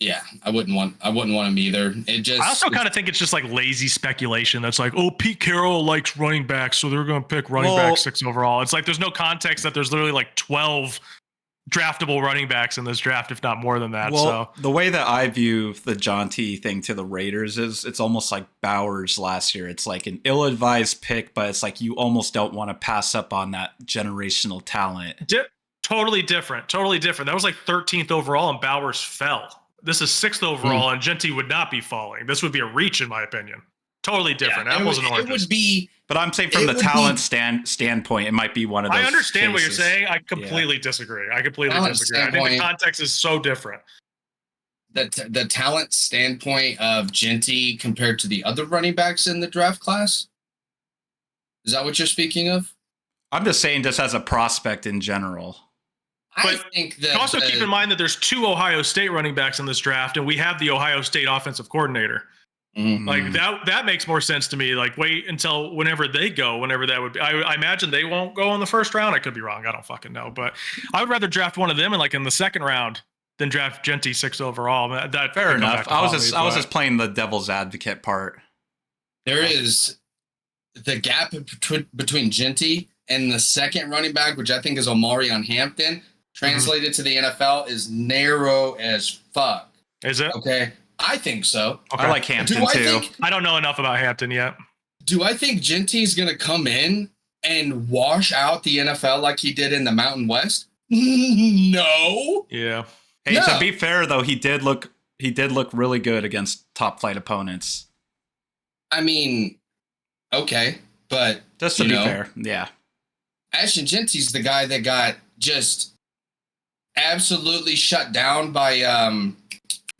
Yeah, I wouldn't want him either. I also kind of think it's just like lazy speculation. That's like, oh, Pete Carroll likes running backs, so they're going to pick running back 6th overall. It's like there's no context that there's literally like 12 draftable running backs in this draft, if not more than that. Well, the way that I view the Genty thing to the Raiders is it's almost like Bowers last year. It's like an ill-advised pick, but it's like you almost don't want to pass up on that generational talent. Totally different. That was like 13th overall, and Bowers fell. This is 6th overall, and Genty would not be falling. This would be a reach, in my opinion. Totally different. Apples and oranges. It would be, but I'm saying from the talent standpoint, it might be one of those. I understand cases. What you're saying. I completely disagree. I think the context is so different. The talent standpoint of Genty compared to the other running backs in the draft class? Is that what you're speaking of? I'm just saying just as a prospect in general. I think that also keep in mind that there's 2 Ohio State running backs in this draft, and we have the Ohio State offensive coordinator. Like that makes more sense to me. Like wait until whenever they go, whenever that would be. I imagine they won't go in the first round. I could be wrong. I don't fucking know. But I would rather draft one of them in the second round than draft Genty 6th overall. That Fair enough. I was just playing the devil's advocate part. There is the gap between Genty and the second running back, which I think is Omari on Hampton, translated to the NFL, is narrow as fuck. Is it? Okay. I think so. Okay. I like Hampton too. I don't know enough about Hampton yet. Do I think Genty's going to come in and wash out the NFL like he did in the Mountain West? No. Yeah. Hey, to be fair though, he did look really good against top flight opponents. I mean, okay, but just to be fair, yeah. Ashton Genty's the guy that got just absolutely shut down by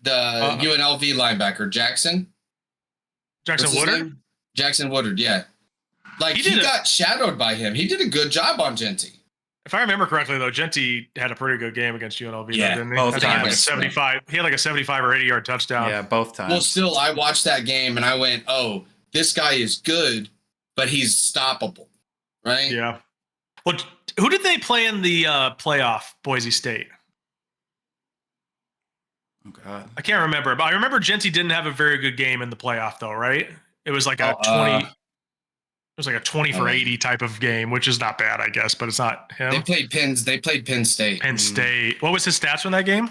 the UNLV linebacker, Jackson Woodard? Jackson Woodard, yeah. Like, he got shadowed by him. He did a good job on Genty. If I remember correctly, though, Genty had a pretty good game against UNLV. Yeah, didn't he? both times. 75. He had like a 75 or 80-yard touchdown. Yeah, both times. Well, still, I watched that game and I went, oh, this guy is good, but he's stoppable, right? Yeah. Well, who did they play in the playoff, Boise State? Oh, God. I can't remember, but I remember Genty didn't have a very good game in the playoff, though, right? It was like a 20. It was like a 20 for 80 type of game, which is not bad, I guess, but it's not him. They played Penn State. Penn State. What was his stats from that game?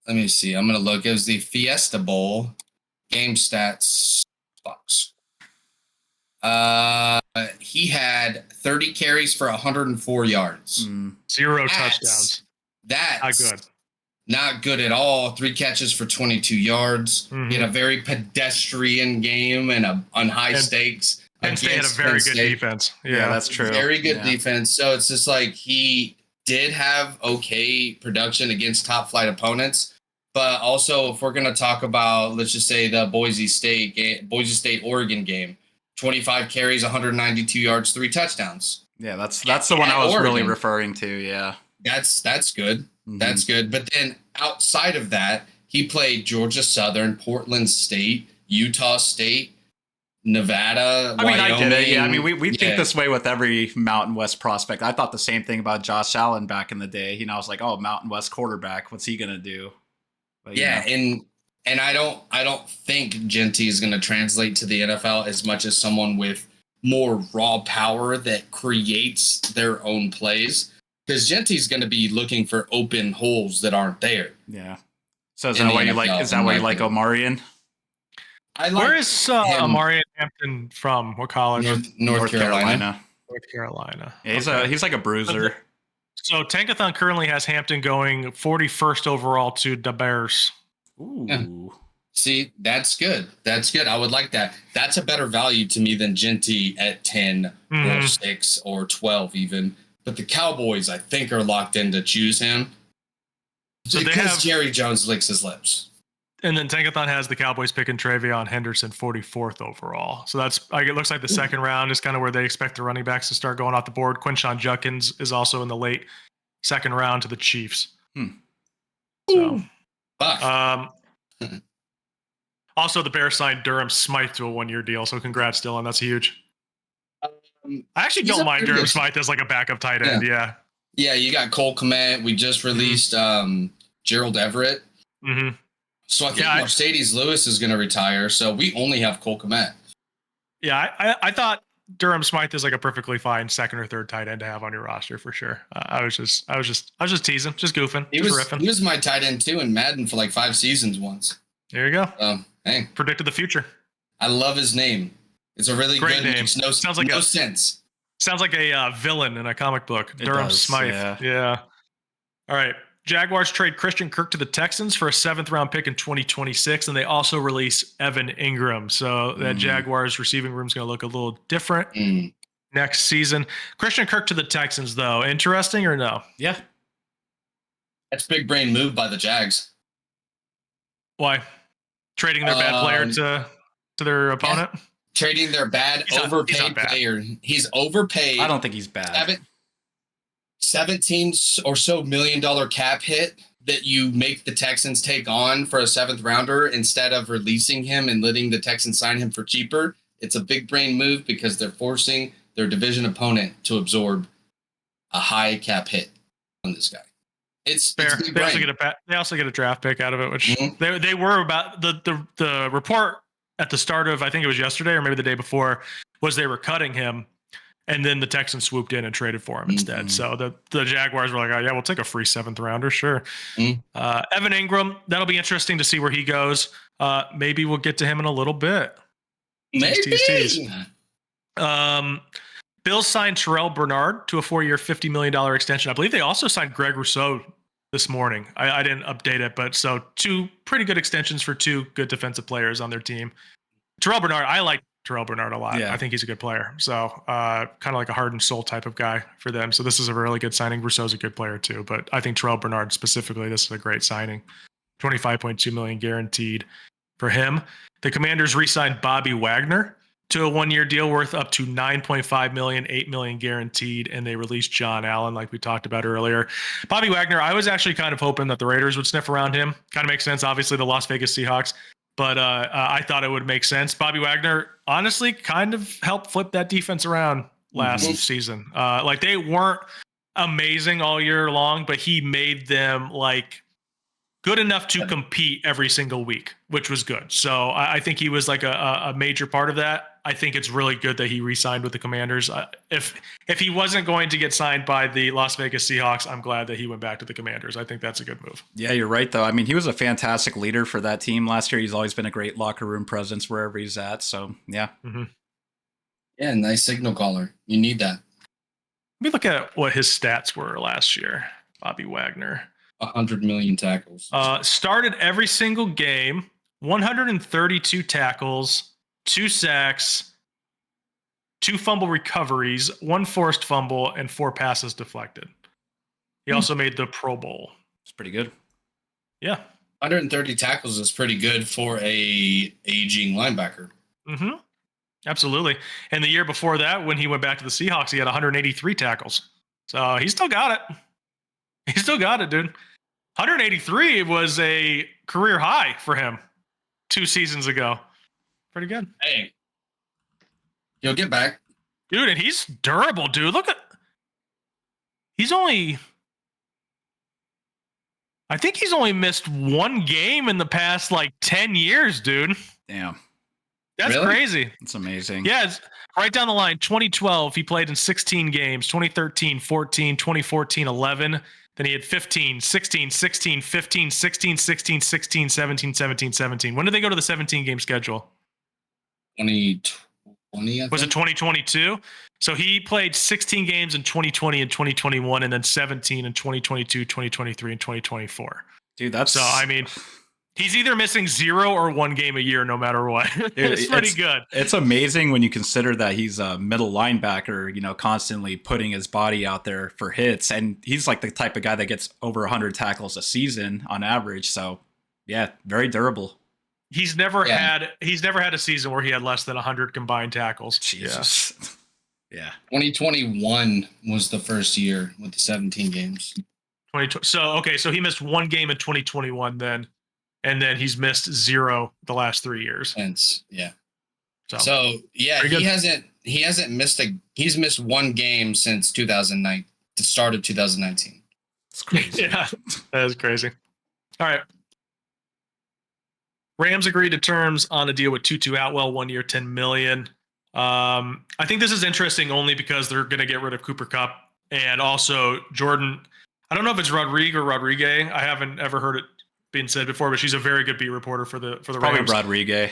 Let me see. I'm going to look. It was the Fiesta Bowl game stats box. He had 30 carries for 104 yards. 0 touchdowns. That's not good. Not good at all. 3 catches for 22 yards. He had a very pedestrian game and on high stakes. Penn State had a very good defense. Yeah, that's true. Very good defense. So it's just like he did have okay production against top flight opponents. But also, if we're going to talk about, let's just say the Boise State Oregon game, 25 carries, 192 yards, 3 touchdowns. Yeah, that's the one I was really referring to. Yeah, that's good. That's good. But then outside of that, he played Georgia Southern, Portland State, Utah State, Nevada, Wyoming. I get it. Yeah, I mean, we think this way with every Mountain West prospect. I thought the same thing about Josh Allen back in the day. You know, I was like, oh, Mountain West quarterback, what's he gonna do? But, and I don't think Genty is gonna translate to the NFL as much as someone with more raw power that creates their own plays. Because Genty's going to be looking for open holes that aren't there. Yeah. So is that why you like? Is that why you like Omarion? Where is Omarion Hampton from? What college? North Carolina. North Carolina. Yeah, he's like a bruiser. So Tankathon currently has Hampton going 41st overall to the Bears. Ooh. Yeah. See, that's good. That's good. I would like that. That's a better value to me than Genty at 10 or 6 or 12 even. But the Cowboys, I think, are locked in to choose him. So because Jerry Jones licks his lips. And then Tankathon has the Cowboys picking Travion Henderson 44th overall. So that's it looks like the second round is kind of where they expect the running backs to start going off the board. Quinshon Judkins is also in the late second round to the Chiefs. So, also the Bears signed Durham Smythe to a 1-year deal. So congrats, Dylan. That's huge. I actually don't mind Durham Smythe as like a backup tight end. Yeah, you got Cole Kmet. We just released Gerald Everett. So I think Mercedes Lewis is going to retire. So we only have Cole Kmet. Yeah, I thought Durham Smythe is like a perfectly fine second or third tight end to have on your roster for sure. I was just teasing, just goofing. He was my tight end too in Madden for like 5 seasons once. There you go. Hey, predicted the future. I love his name. It's a really great good name. Sounds like no sense. Sounds like a villain in a comic book. Durham Smythe. Yeah. All right. Jaguars trade Christian Kirk to the Texans for a 7th round pick in 2026, and they also release Evan Ingram. So that Jaguars receiving room is going to look a little different next season. Christian Kirk to the Texans, though, interesting or no? Yeah. That's big brain move by the Jags. Why? Trading their bad player to their opponent? Yeah. Trading their overpaid player. He's overpaid. I don't think he's bad. 17 or so $1 million cap hit that you make the Texans take on for a 7th rounder instead of releasing him and letting the Texans sign him for cheaper. It's a big brain move because they're forcing their division opponent to absorb a high cap hit on this guy. It's fair. It's They also get a draft pick out of it, which they were about the report at the start of, I think it was yesterday or maybe the day before, was they were cutting him. And then the Texans swooped in and traded for him instead. So the Jaguars were like, oh, yeah, we'll take a free 7th rounder. Sure. Evan Ingram, that'll be interesting to see where he goes. Maybe we'll get to him in a little bit. Maybe. Bills signed Terrell Bernard to a 4-year, $50 million extension. I believe they also signed Greg Rousseau this morning. I didn't update it, but so 2 pretty good extensions for 2 good defensive players on their team. Terrell Bernard, I like Terrell Bernard a lot. Yeah. I think he's a good player. So kind of like a heart and soul type of guy for them. So this is a really good signing. Rousseau's a good player too, but I think Terrell Bernard specifically, this is a great signing. $25.2 million guaranteed for him. The Commanders re-signed Bobby Wagner to a 1-year deal worth up to $9.5 million, $8 million guaranteed, and they released John Allen like we talked about earlier. Bobby Wagner, I was actually kind of hoping that the Raiders would sniff around him. Kind of makes sense, obviously the Las Vegas Seahawks. But I thought it would make sense. Bobby Wagner, honestly, kind of helped flip that defense around last season. Like they weren't amazing all year long, but he made them like good enough to compete every single week, which was good. So I think he was like a major part of that. I think it's really good that he re-signed with the Commanders. If he wasn't going to get signed by the Las Vegas Seahawks, I'm glad that he went back to the Commanders. I think that's a good move. Yeah, you're right, though. I mean, he was a fantastic leader for that team last year. He's always been a great locker room presence wherever he's at. So, yeah. Yeah, nice signal caller. You need that. Let me look at what his stats were last year, Bobby Wagner. 100 million tackles. Started every single game, 132 tackles, 2 sacks, 2 fumble recoveries, 1 forced fumble, and 4 passes deflected. He also made the Pro Bowl. It's pretty good. Yeah. 130 tackles is pretty good for a aging linebacker. Absolutely. And the year before that, when he went back to the Seahawks, he had 183 tackles. So he still got it. He still got it, dude. 183 was a career high for him 2 seasons ago. Pretty good. Hey, he'll get back. Dude, and he's durable, dude. Look at... I think he's only missed 1 game in the past, 10 years, dude. Damn. That's really? Crazy. It's amazing. Yeah, it's right down the line. 2012, he played in 16 games. 2013, 14. 2014, 11. Then he had 15, 16, 16, 15, 16, 16, 16, 17, 17, 17. When did they go to the 17-game schedule? 2020, Was it 2022? So he played 16 games in 2020 and 2021, and then 17 in 2022, 2023, and 2024. Dude, that's... So, I mean... He's either missing 0 or 1 game a year, no matter what. It's pretty good. It's amazing when you consider that he's a middle linebacker, constantly putting his body out there for hits. And he's like the type of guy that gets over 100 tackles a season on average. So, yeah, very durable. He's never had a season where he had less than 100 combined tackles. Jesus. Yeah. 2021 was the first year with the 17 games. So he missed 1 game in 2021 then. And then he's missed 0 the last 3 years. Yeah. So yeah, he hasn't missed he's missed 1 game since 2009, the start of 2019. It's crazy. Yeah, that is crazy. All right. Rams agreed to terms on a deal with Tutu Atwell, 1 year, $10 million. I think this is interesting only because they're going to get rid of Cooper Kupp and also Jordan. I don't know if it's Rodrigue or Rodriguez. I haven't ever heard it being said before, but she's a very good beat reporter for the probably Rams.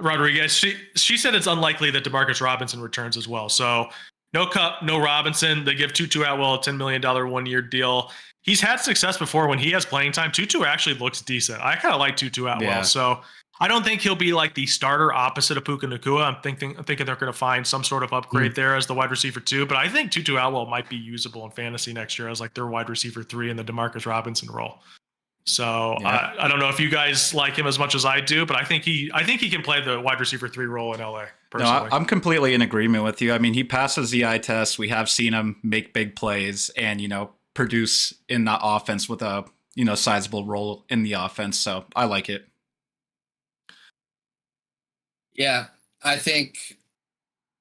Rodriguez. She said it's unlikely that DeMarcus Robinson returns as well. So no Kupp, no Robinson. They give Tutu Atwell a $10 million 1-year deal. He's had success before when he has playing time. Tutu actually looks decent. I kind of like Tutu Atwell. Yeah. So I don't think he'll be like the starter opposite of Puka Nacua. I'm thinking they're going to find some sort of upgrade there as the wide receiver 2. But I think Tutu Atwell might be usable in fantasy next year as like their wide receiver 3 in the DeMarcus Robinson role. So yeah. I don't know if you guys like him as much as I do, but I think he can play the wide receiver 3 role in LA. Personally. No, I'm completely in agreement with you. I mean, he passes the eye test. We have seen him make big plays and, produce in that offense with a sizable role in the offense. So I like it. Yeah, I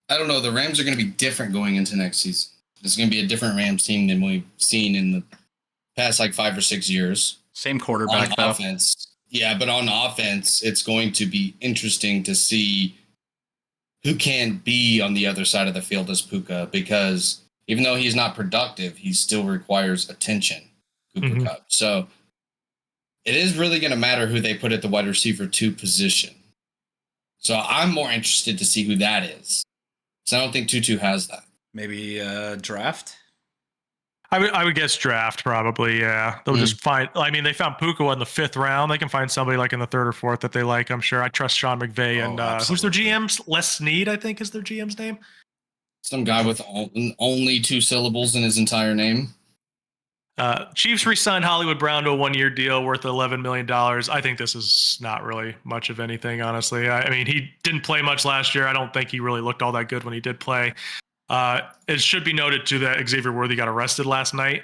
don't know. The Rams are going to be different going into next season. It's going to be a different Rams team than we've seen in the past 5 or 6 years. Same quarterback on offense. Yeah, but on offense, it's going to be interesting to see who can be on the other side of the field as Puka, because even though he's not productive, he still requires attention. Cooper Kupp. So it is really going to matter who they put at the wide receiver 2 position. So I'm more interested to see who that is. So I don't think Tutu has that. Maybe draft? I would guess draft probably, yeah. They'll just find, they found Puka in the 5th round. They can find somebody in the 3rd or 4th that they like, I'm sure. I trust Sean McVay and who's their GM? Les Snead, I think, is their GM's name. Some guy with only 2 syllables in his entire name. Chiefs re-signed Hollywood Brown to a 1-year deal worth $11 million. I think this is not really much of anything, honestly. He didn't play much last year. I don't think he really looked all that good when he did play. It should be noted, too, that Xavier Worthy got arrested last night.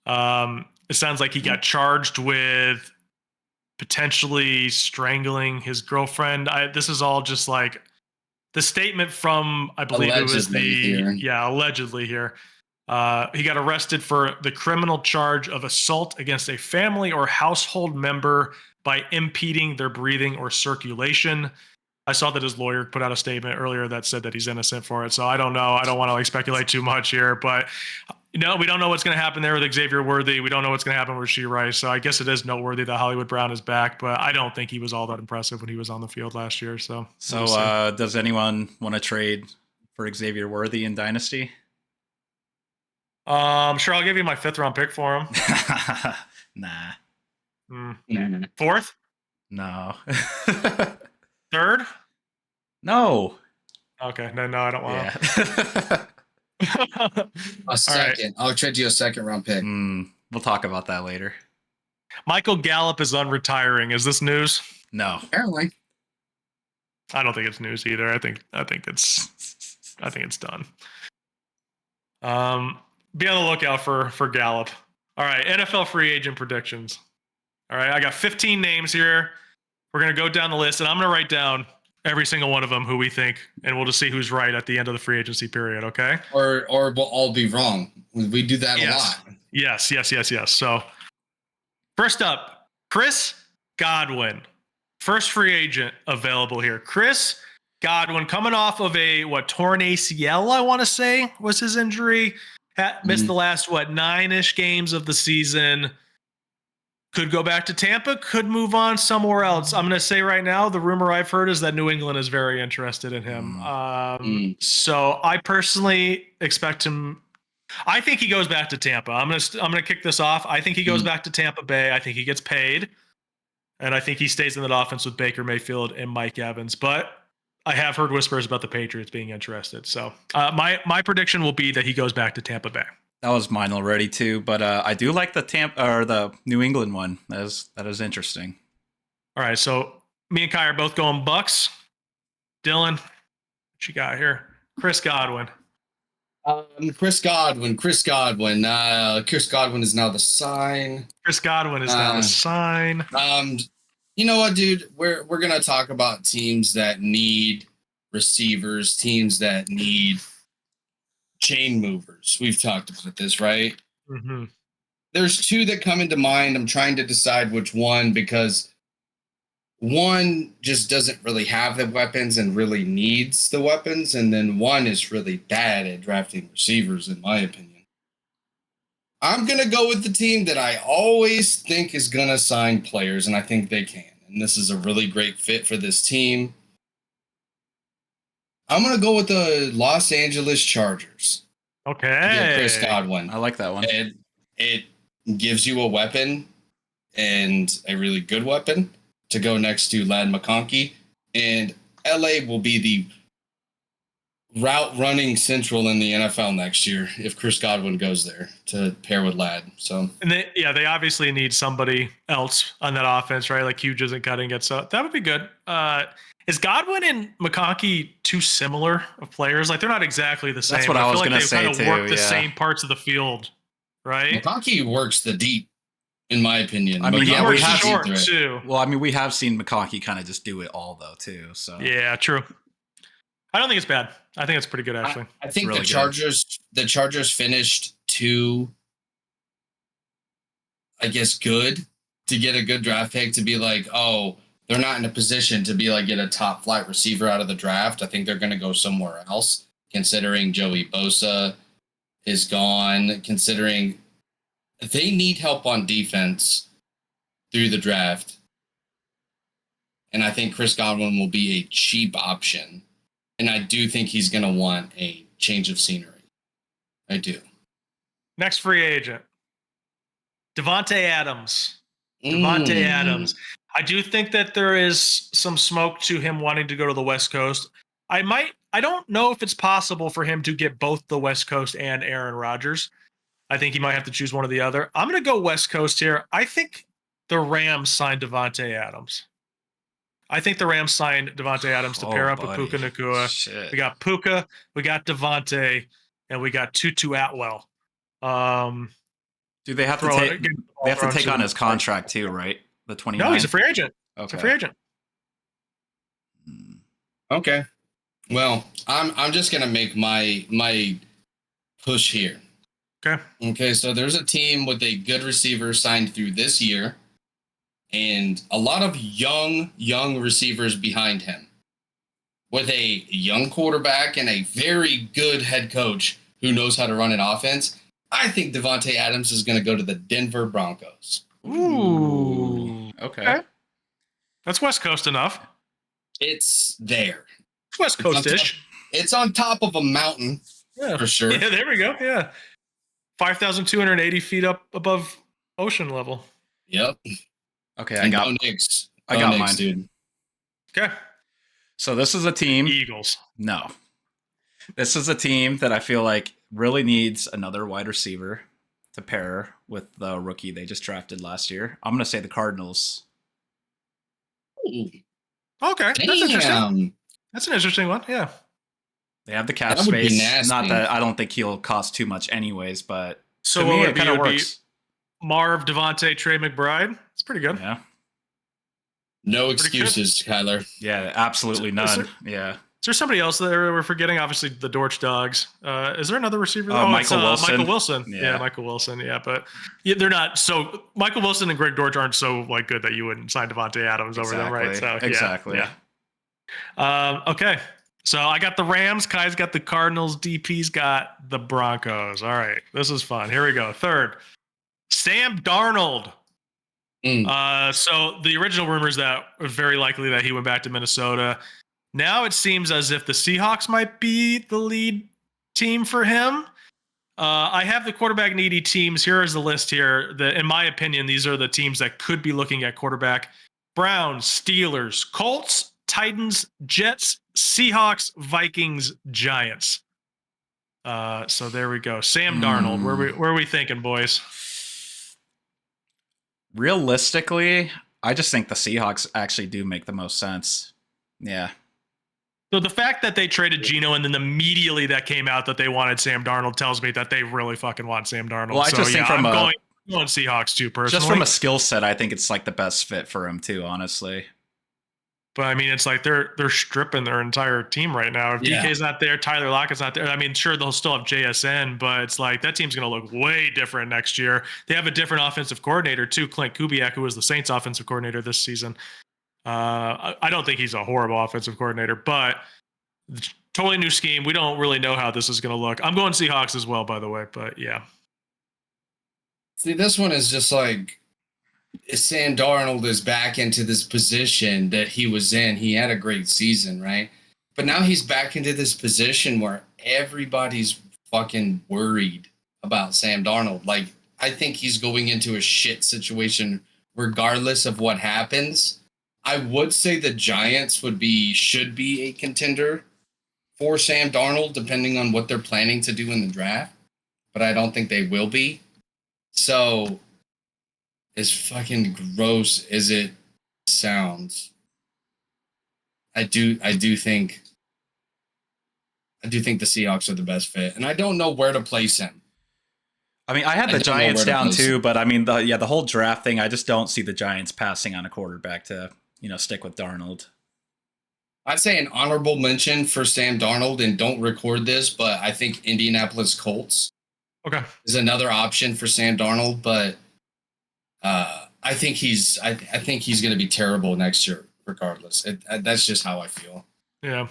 It sounds like he got charged with potentially strangling his girlfriend. This is all just the statement from, I believe allegedly here. He got arrested for the criminal charge of assault against a family or household member by impeding their breathing or circulation. I saw that his lawyer put out a statement earlier that said that he's innocent for it. So I don't know. I don't want to speculate too much here, but we don't know what's going to happen there with Xavier Worthy. We don't know what's going to happen with Rashee Rice. So I guess it is noteworthy that Hollywood Brown is back, but I don't think he was all that impressive when he was on the field last year. So does anyone want to trade for Xavier Worthy in Dynasty? Sure, I'll give you my 5th round pick for him. Nah. 4th? No. 3rd? No. Okay. No, I don't want to. A second. Right. I'll trade you a 2nd round pick. We'll talk about that later. Michael Gallup is unretiring. Is this news? No. Apparently. I don't think it's news either. I think it's done. Be on the lookout for Gallup. All right, NFL free agent predictions. All right, I got 15 names here. We're going to go down the list, and I'm going to write down every single one of them who we think, and we'll just see who's right at the end of the free agency period, okay? Or we'll all be wrong. We do that a lot. Yes. So, first up, Chris Godwin. First free agent available here. Chris Godwin coming off of a, torn ACL, I want to say, was his injury. Missed the last, 9-ish games of the season. Could go back to Tampa, could move on somewhere else. I'm going to say right now, the rumor I've heard is that New England is very interested in him. So I personally expect him. I think he goes back to Tampa. I'm going to kick this off. I think he goes back to Tampa Bay. I think he gets paid. And I think he stays in that offense with Baker Mayfield and Mike Evans. But I have heard whispers about the Patriots being interested. So my prediction will be that he goes back to Tampa Bay. That was mine already too, but I do like the New England one. That is interesting. All right, so me and Kai are both going Bucks. Dylan, what you got here? Chris Godwin. Chris Godwin. Chris Godwin is now the sign. You know what, dude? We're gonna talk about teams that need receivers, teams that need chain movers. We've talked about this, right? Mm-hmm. There's 2 that come into mind. I'm trying to decide which one, because one just doesn't really have the weapons and really needs the weapons, and then one is really bad at drafting receivers, in my opinion. I'm going to go with the team that I always think is going to sign players, and I think they can. And this is a really great fit for this team. I'm going to go with the Los Angeles Chargers. Okay. Yeah, Chris Godwin. I like that one. It gives you a weapon, and a really good weapon, to go next to Ladd McConkey. And LA will be the route running central in the NFL next year if Chris Godwin goes there to pair with Ladd. So, and they obviously need somebody else on that offense, right? Like Hughes isn't cutting it, so that would be good. Is Godwin and McConkey too similar of players? Like, they're not exactly the same. That's what I was going to say, they kind of work the same parts of the field, right? McConkey works the deep in my opinion. I mean, yeah, we have short too. Well, I mean, we have seen McConkey kind of just do it all though too. So Yeah, true. I don't think it's bad. I think it's pretty good actually. I think really the Chargers finished too, I guess, good to get a good draft pick to be like, oh, they're not in a position to be like get a top flight receiver out of the draft. I think they're going to go somewhere else, considering Joey Bosa is gone, considering they need help on defense through the draft. And I think Chris Godwin will be a cheap option. And I do think he's going to want a change of scenery. I do. Next free agent, Davante Adams. Davante Adams. I do think that there is some smoke to him wanting to go to the West Coast. I don't know if it's possible for him to get both the West Coast and Aaron Rodgers. I think he might have to choose one or the other. I'm going to go West Coast here. I think the Rams signed Davante Adams. I think the Rams signed Davante Adams to pair up with Puka Nacua. Shit. We got Puka, we got Davante, and we got Tutu Atwell. Do they have to take? They have to take on his contract too, right? The 29. No, he's a free agent. Okay. He's a free agent. Okay. Well, I'm just gonna make my push here. Okay. Okay. So there's a team with a good receiver signed through this year, and a lot of young receivers behind him, with a young quarterback and a very good head coach who knows how to run an offense. I think Davante Adams is going to go to the Denver Broncos. Ooh. Okay. That's West Coast enough. It's there. It's West Coast-ish. It's on top of a mountain, for sure. Yeah, there we go. Yeah. 5,280 feet up above ocean level. Yep. Okay, I got Knicks. I got Knicks, mine. dude. Okay. So this is a team. Eagles. No. This is a team that I feel like really needs another wide receiver to pair with the rookie they just drafted last year. I'm going to say the Cardinals. Ooh. Okay. Damn. That's interesting. That's an interesting one. Yeah. They have the cap That would be space. nasty. Not that I don't think he'll cost too much anyways, but So to what me, would it it be? kind It of would be works. Marv, Devontae, Trey McBride. It's pretty good. Yeah. No excuses, Kyler. Yeah, absolutely Is none. there- Yeah. Is there somebody else that we're forgetting? Obviously, the Dortch Dogs. Is there another receiver? Michael Wilson. Michael Wilson. Yeah. Yeah, Michael Wilson. Yeah, but they're not. So Michael Wilson and Greg Dortch aren't so like good that you wouldn't sign Davante Adams over them, right? So Exactly. Yeah. Okay. So I got the Rams. Kai's got the Cardinals. DP's got the Broncos. All right. This is fun. Here we go. Third, Sam Darnold. So the original rumors that it was very likely that he went back to Minnesota. Now it seems as if the Seahawks might be the lead team for him. I have the quarterback needy teams. Here is the list here. In my opinion, these are the teams that could be looking at quarterback. Browns, Steelers, Colts, Titans, Jets, Seahawks, Vikings, Giants. So there we go. Sam Darnold. Where are we thinking, boys? Realistically, I just think the Seahawks actually do make the most sense. Yeah. So the fact that they traded Geno and then immediately that came out that they wanted Sam Darnold tells me that they really fucking want Sam Darnold. Well, I just think I'm going Seahawks too, personally. Just from a skill set, I think it's like the best fit for him too, honestly. But I mean, it's like they're stripping their entire team right now. If DK's not there, Tyler Lockett's not there. I mean, sure, they'll still have JSN, but it's like that team's going to look way different next year. They have a different offensive coordinator too, Clint Kubiak, who was the Saints offensive coordinator this season. I don't think he's a horrible offensive coordinator, but totally new scheme. We don't really know how this is going to look. I'm going Seahawks as well, by the way, but yeah. See, this one is just like Sam Darnold is back into this position that he was in. He had a great season, right? But now he's back into this position where everybody's fucking worried about Sam Darnold. Like, I think he's going into a shit situation regardless of what happens. I would say the Giants should be a contender for Sam Darnold, depending on what they're planning to do in the draft. But I don't think they will be. So, as fucking gross as it sounds, I do think the Seahawks are the best fit, and I don't know where to place him. I mean, I had the Giants down too, but I mean, the whole draft thing, I just don't see the Giants passing on a quarterback to, stick with Darnold. I'd say an honorable mention for Sam Darnold, and don't record this, but I think Indianapolis Colts is another option for Sam Darnold, but I think he's going to be terrible next year, regardless. That's just how I feel. Yeah.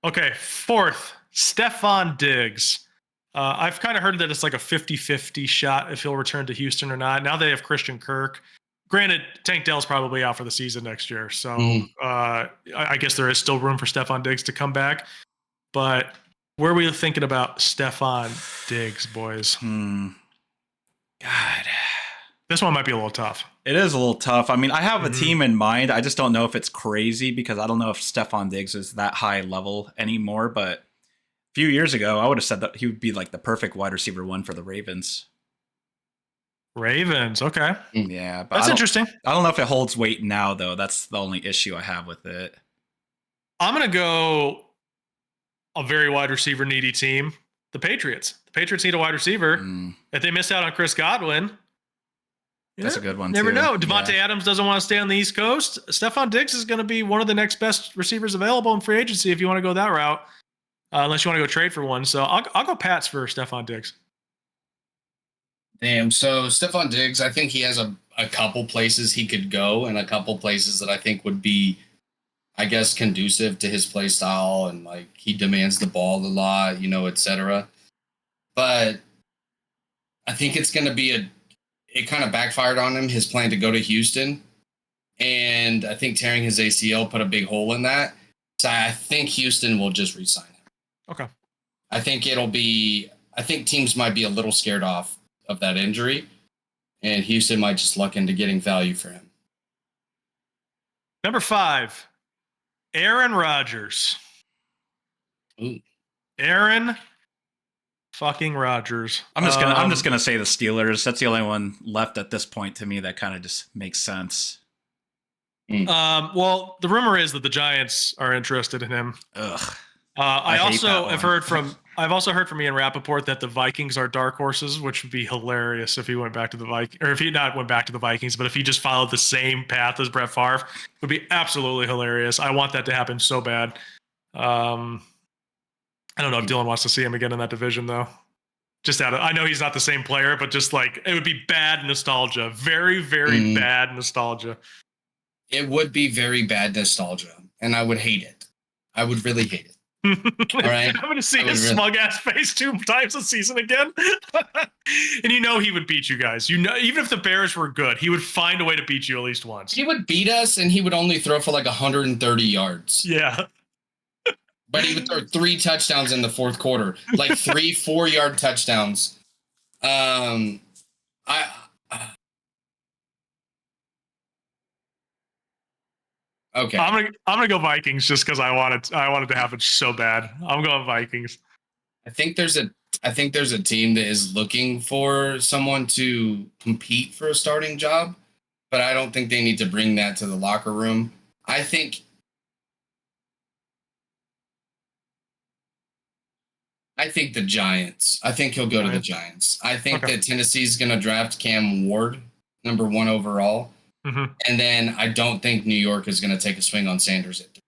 Okay, fourth, Stephon Diggs. I've kind of heard that it's like a 50-50 shot if he'll return to Houston or not. Now they have Christian Kirk. Granted, Tank Dell's probably out for the season next year, so I guess there is still room for Stephon Diggs to come back. But where are we thinking about Stephon Diggs, boys? God. This one might be a little tough. It is a little tough. I mean, I have a team in mind. I just don't know if it's crazy because I don't know if Stephon Diggs is that high level anymore. But a few years ago, I would have said that he would be like the perfect wide receiver one for the Ravens. Ravens, okay. Yeah. But that's interesting. I don't know if it holds weight now, though. That's the only issue I have with it. I'm going to go a very wide receiver needy team, the Patriots. The Patriots need a wide receiver. If they missed out on Chris Godwin, that's a good one. Never know. Davante Adams doesn't want to stay on the East Coast. Stephon Diggs is going to be one of the next best receivers available in free agency if you want to go that route, unless you want to go trade for one. So I'll go Pats for Stephon Diggs. Damn. So Stephon Diggs, I think he has a couple places he could go and a couple places that I think would be, I guess, conducive to his play style, and like he demands the ball a lot, et cetera. But I think it's going to be it kind of backfired on him, his plan to go to Houston. And I think tearing his ACL put a big hole in that. So I think Houston will just re-sign him. Okay. I think teams might be a little scared off of that injury, and Houston might just luck into getting value for him. Number 5, Aaron Rodgers. Ooh. Aaron fucking Rodgers. I'm just gonna say the Steelers. That's the only one left at this point to me that kind of just makes sense. Well, the rumor is that the Giants are interested in him. Ugh. I've also heard from Ian Rappaport that the Vikings are dark horses, which would be hilarious if he went back to the Vikings, or if he not went back to the Vikings, but if he just followed the same path as Brett Favre, it would be absolutely hilarious. I want that to happen so bad. I don't know if Dylan wants to see him again in that division, though. I know he's not the same player, but just like it would be bad nostalgia, very, very bad nostalgia. It would be very bad nostalgia, and I would hate it. I would really hate it. All right. I'm going to see his smug ass face 2 times a season again. And he would beat you guys. Even if the Bears were good, he would find a way to beat you at least once. He would beat us, and he would only throw for like 130 yards. Yeah. But he would throw 3 touchdowns in the fourth quarter, like 3 4-yard touchdowns. Okay. I'm gonna go Vikings just because I wanted to happen so bad. I'm going Vikings. I think there's a team that is looking for someone to compete for a starting job, but I don't think they need to bring that to the locker room. I think the Giants. I think he'll go to the Giants. I think that Tennessee's going to draft Cam Ward, number 1 overall. And then I don't think New York is going to take a swing on Sanders at 3.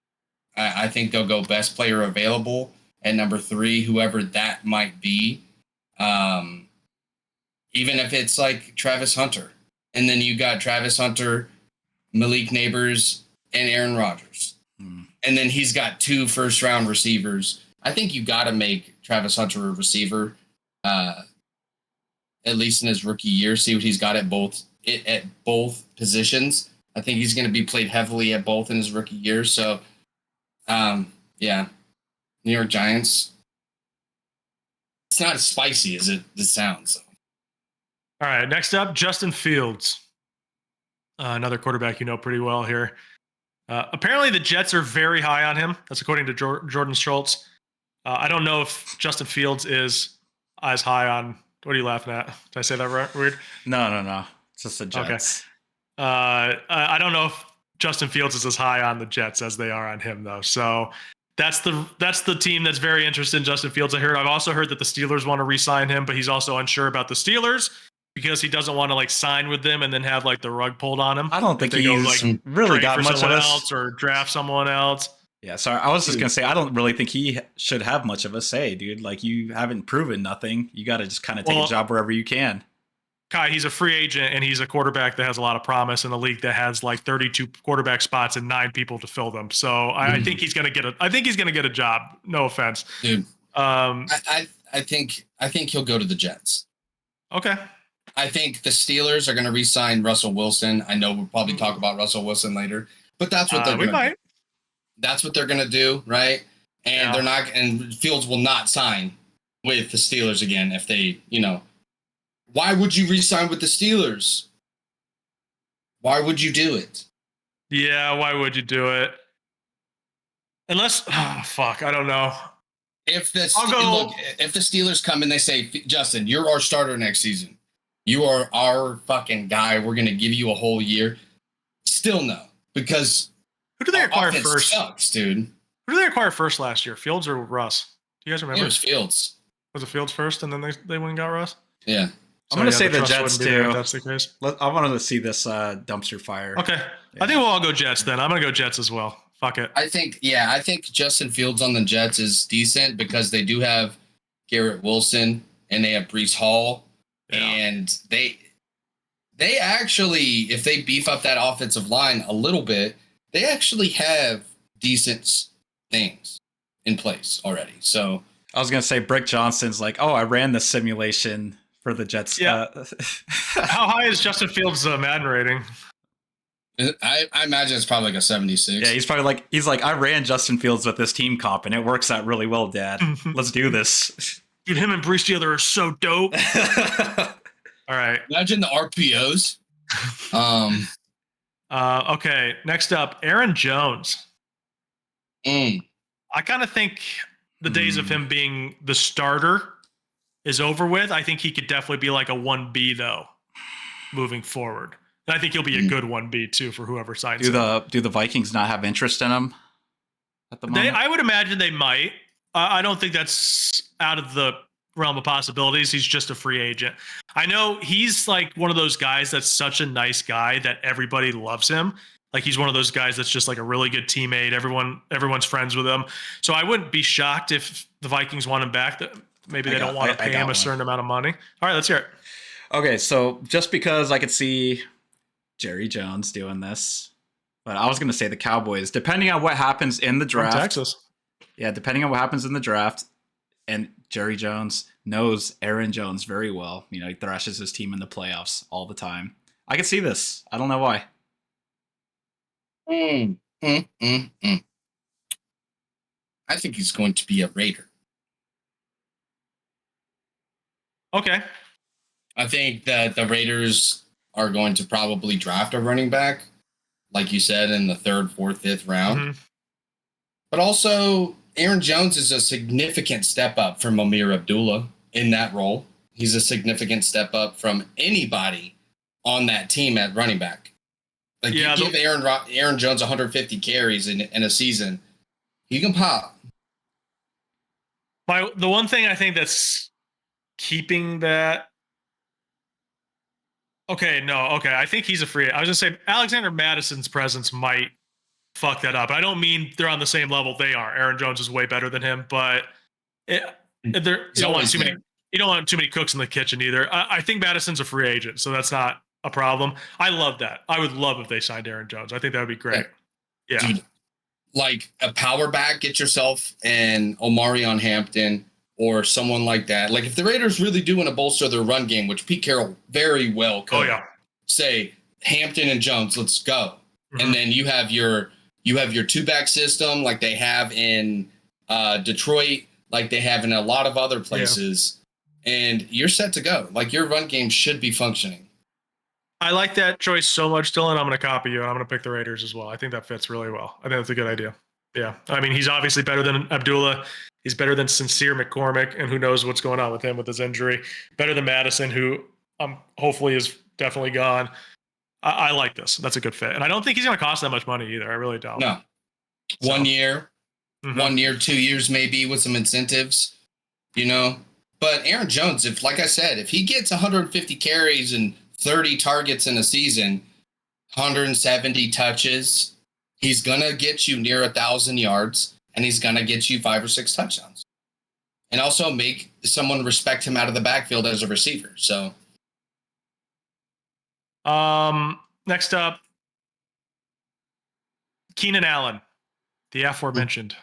I think they'll go best player available at number 3, whoever that might be. Even if it's like Travis Hunter. And then you got Travis Hunter, Malik Neighbors, and Aaron Rodgers. And then he's got 2 first-round receivers. I think you got to make Travis Hunter a receiver, at least in his rookie year. See what he's got at both positions. I think he's going to be played heavily at both in his rookie year. So, New York Giants. It's not as spicy as it sounds. All right, next up, Justin Fields, another quarterback pretty well here. Apparently, the Jets are very high on him. That's according to Jordan Schultz. I don't know if Justin Fields is as high on. What are you laughing at? Did I say that right? Weird? No. It's just the Jets. Okay. I don't know if Justin Fields is as high on the Jets as they are on him, though. So That's the team that's very interested in Justin Fields. I've also heard that the Steelers want to re-sign him, but he's also unsure about the Steelers because he doesn't want to like sign with them and then have like the rug pulled on him. I don't think he's really got much of else or draft someone else. Yeah, sorry. I was just gonna say I don't really think he should have much of a say, dude. Like you haven't proven nothing. You got to just kind of take a job wherever you can. Kai, he's a free agent and he's a quarterback that has a lot of promise in a league that has like 32 quarterback spots and 9 people to fill them. So I think he's gonna get a job. No offense, dude. I think he'll go to the Jets. Okay. I think the Steelers are going to re-sign Russell Wilson. I know we'll probably talk about Russell Wilson later, but that's what they're going to do. That's what they're going to do, right? And they're not, and Fields will not sign with the Steelers again if they, why would you re-sign with the Steelers? Why would you do it? Yeah, why would you do it? Unless, I don't know. If the Steelers come and they say, Justin, you're our starter next season. You are our fucking guy. We're going to give you a whole year. Still no, because who did they acquire first? Sucks, dude. Who did they acquire first last year? Fields or Russ? Do you guys remember? It was Fields. Was it Fields first, and then they went and got Russ? Yeah. I'm going to say the Jets too. If that's the case. I wanted to see this dumpster fire. Okay. Yeah. I think we'll all go Jets then. I'm going to go Jets as well. Fuck it. I think Justin Fields on the Jets is decent because they do have Garrett Wilson and they have Breece Hall. Yeah. And they actually, if they beef up that offensive line a little bit, they actually have decent things in place already. So I was going to say Brick Johnson's like, I ran the simulation for the Jets. Yeah. How high is Justin Fields' Madden rating? I imagine it's probably like a 76. Yeah, he's probably like, I ran Justin Fields with this team comp and it works out really well, Dad. Let's do this. Dude, him and Breece together are so dope. All right. Imagine the RPOs. Okay. Next up, Aaron Jones. I kind of think the days of him being the starter is over with. I think he could definitely be like a 1B though, moving forward. And I think he'll be a good 1B too for whoever signs him. Do the Vikings not have interest in him at the moment? I would imagine they might. I don't think that's out of the realm of possibilities. He's just a free agent. I know he's like one of those guys that's such a nice guy that everybody loves him. Like he's one of those guys that's just like a really good teammate. Everyone's friends with him. So I wouldn't be shocked if the Vikings want him back. That maybe they don't want to pay him a certain amount of money. All right, let's hear it. Okay, so just because I could see Jerry Jones doing this, but I was going to say the Cowboys, depending on what happens in the draft. From Texas. Yeah, depending on what happens in the draft, and Jerry Jones knows Aaron Jones very well. He thrashes his team in the playoffs all the time. I could see this. I don't know why. I think he's going to be a Raider. Okay. I think that the Raiders are going to probably draft a running back, like you said, in the 3rd, 4th, 5th round. Mm-hmm. But also, Aaron Jones is a significant step up from Amir Abdullah in that role. He's a significant step up from anybody on that team at running back. Like you give Aaron Jones 150 carries in a season, he can pop. The one thing I think that's keeping that. Okay, I think he's a free. I was gonna say Alexander Madison's presence might fuck that up. I don't mean they're on the same level they are. Aaron Jones is way better than him, but you don't want too many cooks in the kitchen either. I think Madison's a free agent, so that's not a problem. I love that. I would love if they signed Aaron Jones. I think that would be great. Yeah. Dude, like a power back, get yourself an Omarion Hampton or someone like that. Like if the Raiders really do want to bolster their run game, which Pete Carroll very well could say Hampton and Jones, let's go. Mm-hmm. And then you have your 2-back system like they have in Detroit, like they have in a lot of other places, and you're set to go. Like your run game should be functioning. I like that choice so much, Dylan. I'm going to copy you, and I'm going to pick the Raiders as well. I think that fits really well. I think that's a good idea. Yeah. I mean, he's obviously better than Abdullah. He's better than Sincere McCormick, and who knows what's going on with him with his injury. Better than Madison, who hopefully is definitely gone. I like this. That's a good fit. And I don't think he's going to cost that much money either. I really don't. No. 1 year, 1 year, 2 years, maybe with some incentives, you know. But Aaron Jones, like I said, if he gets 150 carries and 30 targets in a season, 170 touches, he's going to get you near 1,000 yards, and he's going to get you 5 or 6 touchdowns. And also make someone respect him out of the backfield as a receiver. So, next up, Keenan Allen, the aforementioned.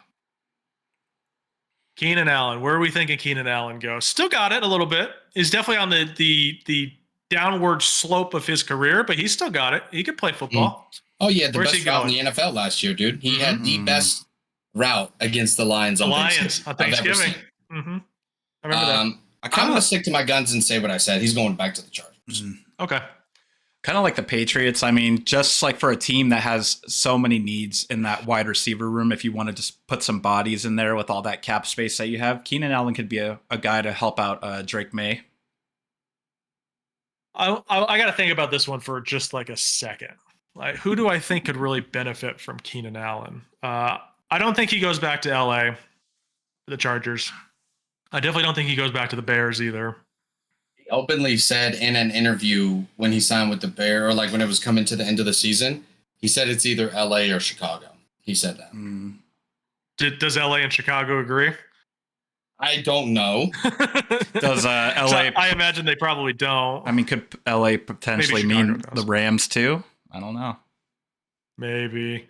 Keenan Allen, where are we thinking Keenan Allen goes? Still got it a little bit. He's definitely on the downward slope of his career, but he's still got it. He could play football. Oh yeah, the best route in the NFL last year, dude. He had the best route against the Lions on Thanksgiving. Mm-hmm. I remember that. I'm going to stick to my guns and say what I said. He's going back to the Chargers. Okay. Kind of like the Patriots. I mean, just like for a team that has so many needs in that wide receiver room, if you want to just put some bodies in there with all that cap space that you have, Keenan Allen could be a guy to help out Drake May. I got to think about this one for just like a second. Like, who do I think could really benefit from Keenan Allen? I don't think he goes back to LA, the Chargers. I definitely don't think he goes back to the Bears either. He openly said in an interview when he signed with the Bears, or like when it was coming to the end of the season, he said it's either LA or Chicago. He said that. Does LA and Chicago agree? I don't know. Does LA? So I imagine they probably don't. I mean, could LA potentially mean the Rams too? I don't know. Maybe.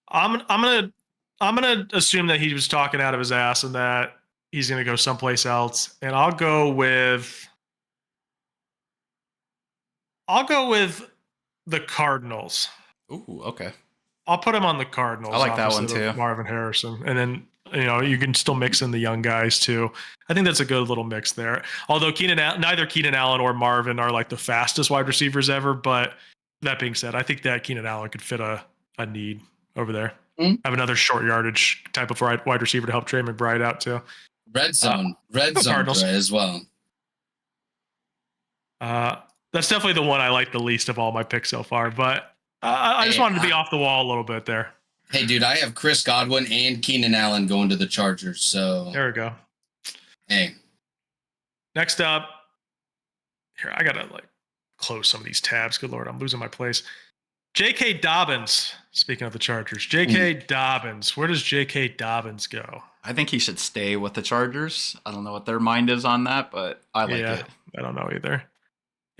I'm gonna assume that he was talking out of his ass and that he's gonna go someplace else. And I'll go with the Cardinals. Ooh, okay. I'll put him on the Cardinals. I like that one too. Marvin Harrison, and then you can still mix in the young guys too. I think that's a good little mix there. Although neither Keenan Allen or Marvin are like the fastest wide receivers ever, but that being said, I think that Keenan Allen could fit a need over there. Have another short yardage type of wide receiver to help Trey McBride out too. Red zone as well. That's definitely the one I like the least of all my picks so far, but I just wanted to be off the wall a little bit there. Hey, dude, I have Chris Godwin and Keenan Allen going to the Chargers. So there we go. Hey, next up, here I gotta close some of these tabs. Good Lord, I'm losing my place. J.K. Dobbins. Speaking of the Chargers, J.K. Dobbins. Where does J.K. Dobbins go? I think he should stay with the Chargers. I don't know what their mind is on that, but I like it. I don't know either.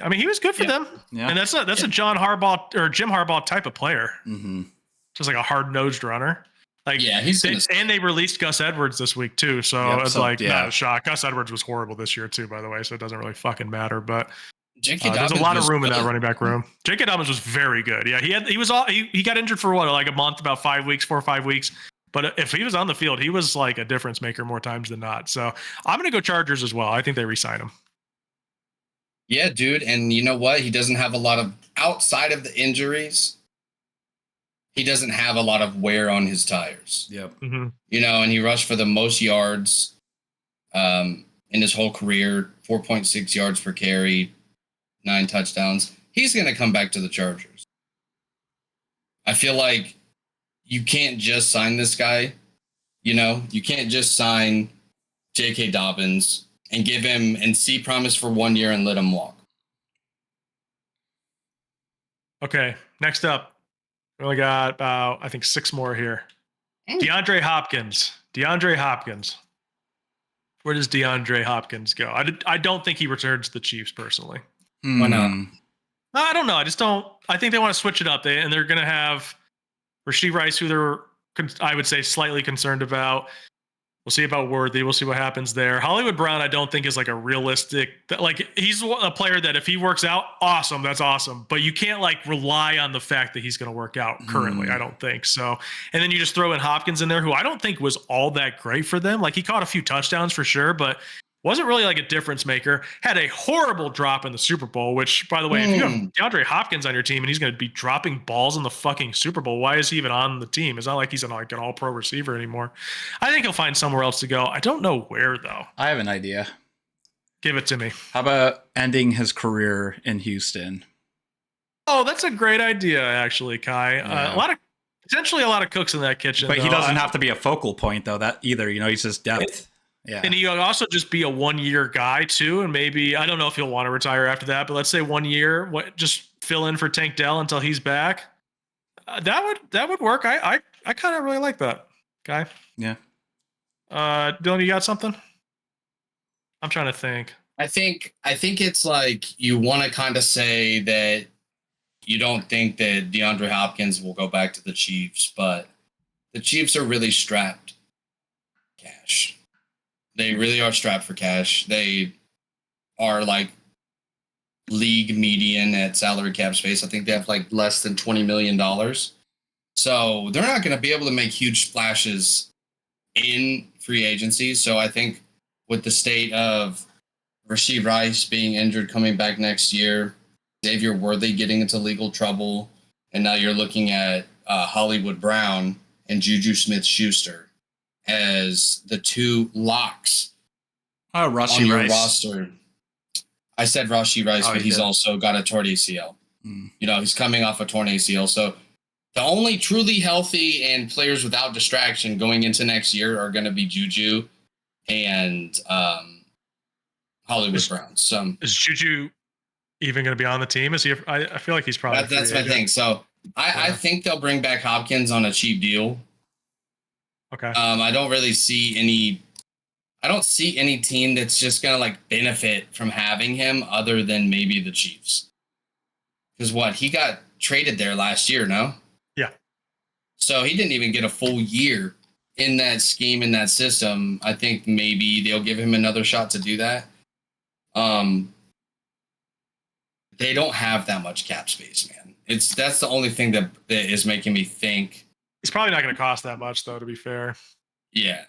I mean, he was good for them. Yeah. And that's a John Harbaugh or Jim Harbaugh type of player. Mm-hmm. Just like a hard-nosed runner. And they released Gus Edwards this week too. So it's not a shock. Gus Edwards was horrible this year too, by the way. So it doesn't really fucking matter. But there's a lot of room in that running back room. J.K. Dobbins was very good. Yeah, he got injured for a month, about 5 weeks, 4 or 5 weeks. But if he was on the field, he was like a difference maker more times than not. So I'm going to go Chargers as well. I think they re-sign him. Yeah, dude. And you know what? He doesn't have a lot of, outside of the injuries, he doesn't have a lot of wear on his tires. Yep. Mm-hmm. And he rushed for the most yards in his whole career, 4.6 yards per carry, 9 touchdowns. He's going to come back to the Chargers. I feel like you can't just sign this guy. You can't just sign J.K. Dobbins and give him and see promise for 1 year and let him walk. Okay, next up. We only got about, I think, 6 more here. DeAndre Hopkins. Where does DeAndre Hopkins go? I don't think he returns to the Chiefs personally. Why not? I don't know. I think they want to switch it up. They're going to have Rashee Rice, who they're, I would say, slightly concerned about. We'll see about Worthy. We'll see what happens there. Hollywood Brown, I don't think is like a realistic, he's a player that if he works out, awesome. That's awesome. But you can't rely on the fact that he's going to work out currently. I don't think so. And then you just throw in Hopkins in there, who I don't think was all that great for them. He caught a few touchdowns for sure, but wasn't really a difference maker. Had a horrible drop in the Super Bowl, which, by the way, if you have DeAndre Hopkins on your team and he's going to be dropping balls in the fucking Super Bowl, why is he even on the team? It's not like he's an all-pro receiver anymore. I think he'll find somewhere else to go. I don't know where, though. I have an idea. Give it to me. How about ending his career in Houston? Oh, that's a great idea, actually, Kai. Yeah. A lot of Potentially a lot of cooks in that kitchen. But though. he doesn't have to be a focal point, though, that either. He's just depth. Yeah. And he could also just be a 1 year guy, too. And maybe, I don't know if he'll want to retire after that, but let's say 1 year, just fill in for Tank Dell until he's back. That would work. I kind of really like that guy. Yeah. Dylan, you got something? I'm trying to think. I think it's like you want to kind of say that you don't think that DeAndre Hopkins will go back to the Chiefs, but the Chiefs are really strapped cash. They really are strapped for cash. They are like league median at salary cap space. I think they have like less than $20 million. So they're not going to be able to make huge splashes in free agency. So I think with the state of Rashee Rice being injured, coming back next year, Xavier Worthy getting into legal trouble, and now you're looking at Hollywood Brown and Juju Smith-Schuster as the two locks on your roster. I said Rashee Rice, but he's also got a torn ACL. He's coming off a torn ACL. So the only truly healthy and players without distraction going into next year are going to be Juju and Hollywood Brown. So is Juju even going to be on the team? Is he? I feel like he's probably. That's my thing. So I think they'll bring back Hopkins on a cheap deal. Okay. I don't really see any. I don't see any team that's just gonna like benefit from having him other than maybe the Chiefs. Because he got traded there last year, no? Yeah. So he didn't even get a full year in that scheme, in that system. I think maybe they'll give him another shot to do that. They don't have that much cap space, man. That's the only thing that is making me think. He's probably not going to cost that much, though. To be fair. Yeah.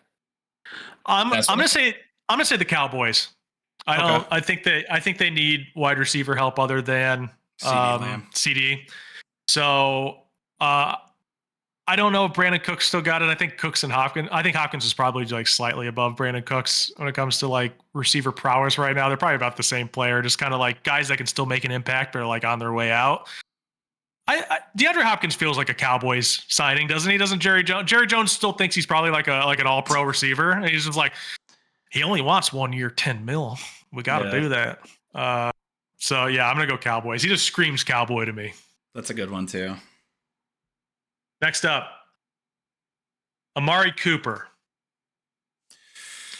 I'm gonna say the Cowboys. I think they need wide receiver help other than CD. So I don't know if Brandon Cooks still got it. I think Cooks and Hopkins. I think Hopkins is probably like slightly above Brandon Cooks when it comes to like receiver prowess right now. They're probably about the same player, just kind of like guys that can still make an impact but are like on their way out. DeAndre Hopkins feels like a Cowboys signing, doesn't he? Doesn't Jerry Jones? Jerry Jones still thinks he's probably like an all-pro receiver. And he's just like, he only wants 1 year, $10 million. We got to do that. So yeah, I'm gonna go Cowboys. He just screams cowboy to me. That's a good one too. Next up, Amari Cooper.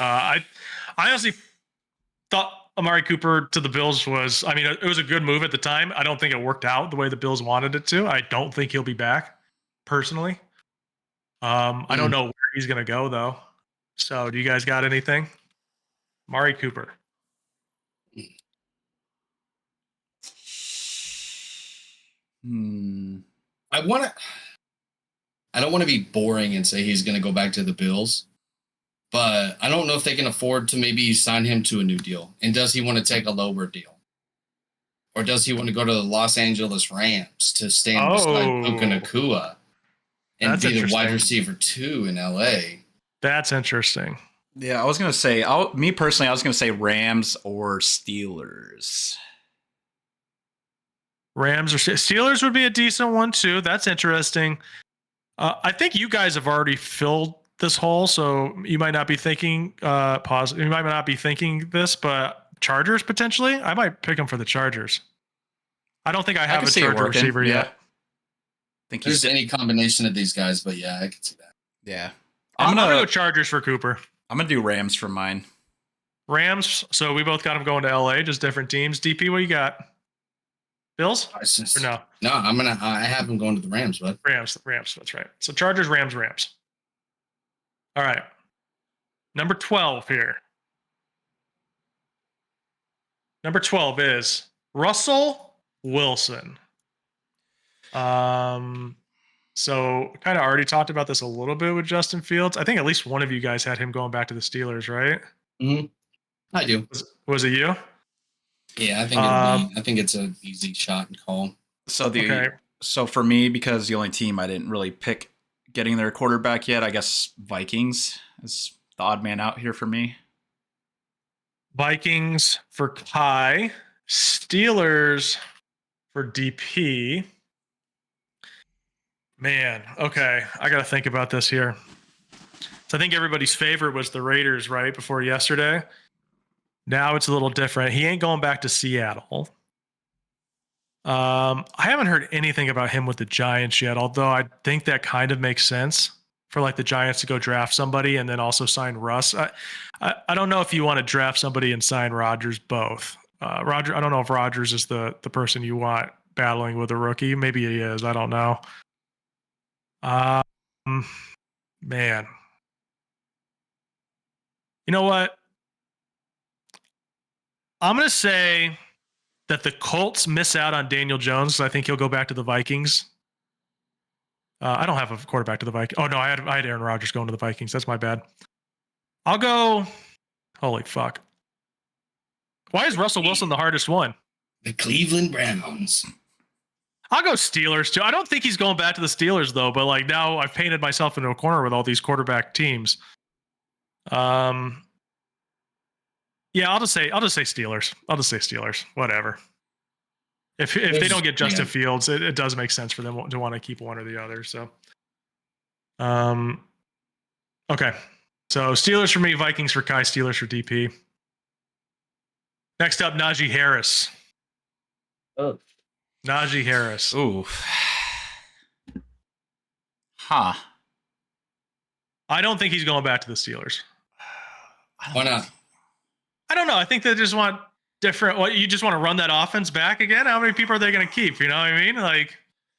I honestly thought Amari Cooper to the Bills was, it was a good move at the time. I don't think it worked out the way the Bills wanted it to. I don't think he'll be back, personally. I don't know where he's going to go, though. So do you guys got anything? Amari Cooper. I don't want to be boring and say he's going to go back to the Bills. But I don't know if they can afford to maybe sign him to a new deal. And does he want to take a lower deal? Or does he want to go to the Los Angeles Rams to stand beside Puka Nacua and be the wide receiver 2 in LA? That's interesting. Yeah, I was going to say, I was going to say Rams or Steelers. Rams or Steelers would be a decent one, too. That's interesting. I think you guys have already filled this hole, so you might not be thinking you might not be thinking this, but Chargers potentially. I might pick them for the Chargers. I don't think I have a Charger receiver yet. I think there's any combination of these guys, but yeah, I can see that. Yeah, I'm gonna go Chargers for Cooper. I'm gonna do Rams for mine. Rams. So we both got them going to LA, just different teams. DP, what you got? Bills or no? No, I have them going to the Rams, bud. Rams. That's right. So Chargers, Rams. All right. Number 12 here. Number 12 is Russell Wilson. So kind of already talked about this a little bit with Justin Fields. I think at least one of you guys had him going back to the Steelers, right? Mm-hmm. I do. Was it you? Yeah, I think it's an easy shot and call. So for me, because the only team I didn't really pick getting their quarterback yet, I guess Vikings is the odd man out here for me. Vikings for Kai, Steelers for DP. Man, okay. I got to think about this here. So I think everybody's favorite was the Raiders, right, before yesterday. Now it's a little different. He ain't going back to Seattle. I haven't heard anything about him with the Giants yet, although I think that kind of makes sense for like the Giants to go draft somebody and then also sign Russ. I don't know if you want to draft somebody and sign Rodgers both. I don't know if Rodgers is the person you want battling with a rookie. Maybe he is. I don't know. Man. You know what? I'm going to say that the Colts miss out on Daniel Jones. I think he'll go back to the Vikings. I don't have a quarterback to the Vikings. Oh, no, I had Aaron Rodgers going to the Vikings. That's my bad. I'll go. Holy fuck. Why is Russell Wilson the hardest one? The Cleveland Browns. I'll go Steelers, too. I don't think he's going back to the Steelers, though. But like now I've painted myself into a corner with all these quarterback teams. Yeah, I'll just say Steelers. I'll just say Steelers. Whatever. If they don't get Justin Fields, it does make sense for them to want to keep one or the other. So, okay. So Steelers for me, Vikings for Kai, Steelers for DP. Next up, Najee Harris. Oh. Najee Harris. Ooh. Huh. I don't think he's going back to the Steelers. Why not? I don't know. I think they just want different. What, you just want to run that offense back again? How many people are they going to keep? You know what I mean? Like,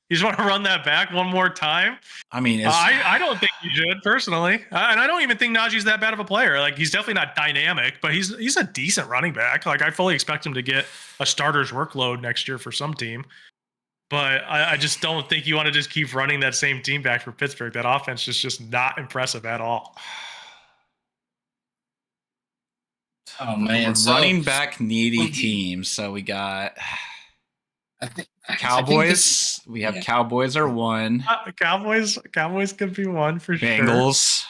you just want to run that back one more time? I mean, I don't think you should personally, and I don't even think Najee's that bad of a player. Like, he's definitely not dynamic, but he's a decent running back. Like, I fully expect him to get a starter's workload next year for some team. But I just don't think you want to just keep running that same team back for Pittsburgh. That offense is just not impressive at all. Oh man, running back needy teams. So we got Cowboys. We have Cowboys are one. Cowboys could be one for Bengals.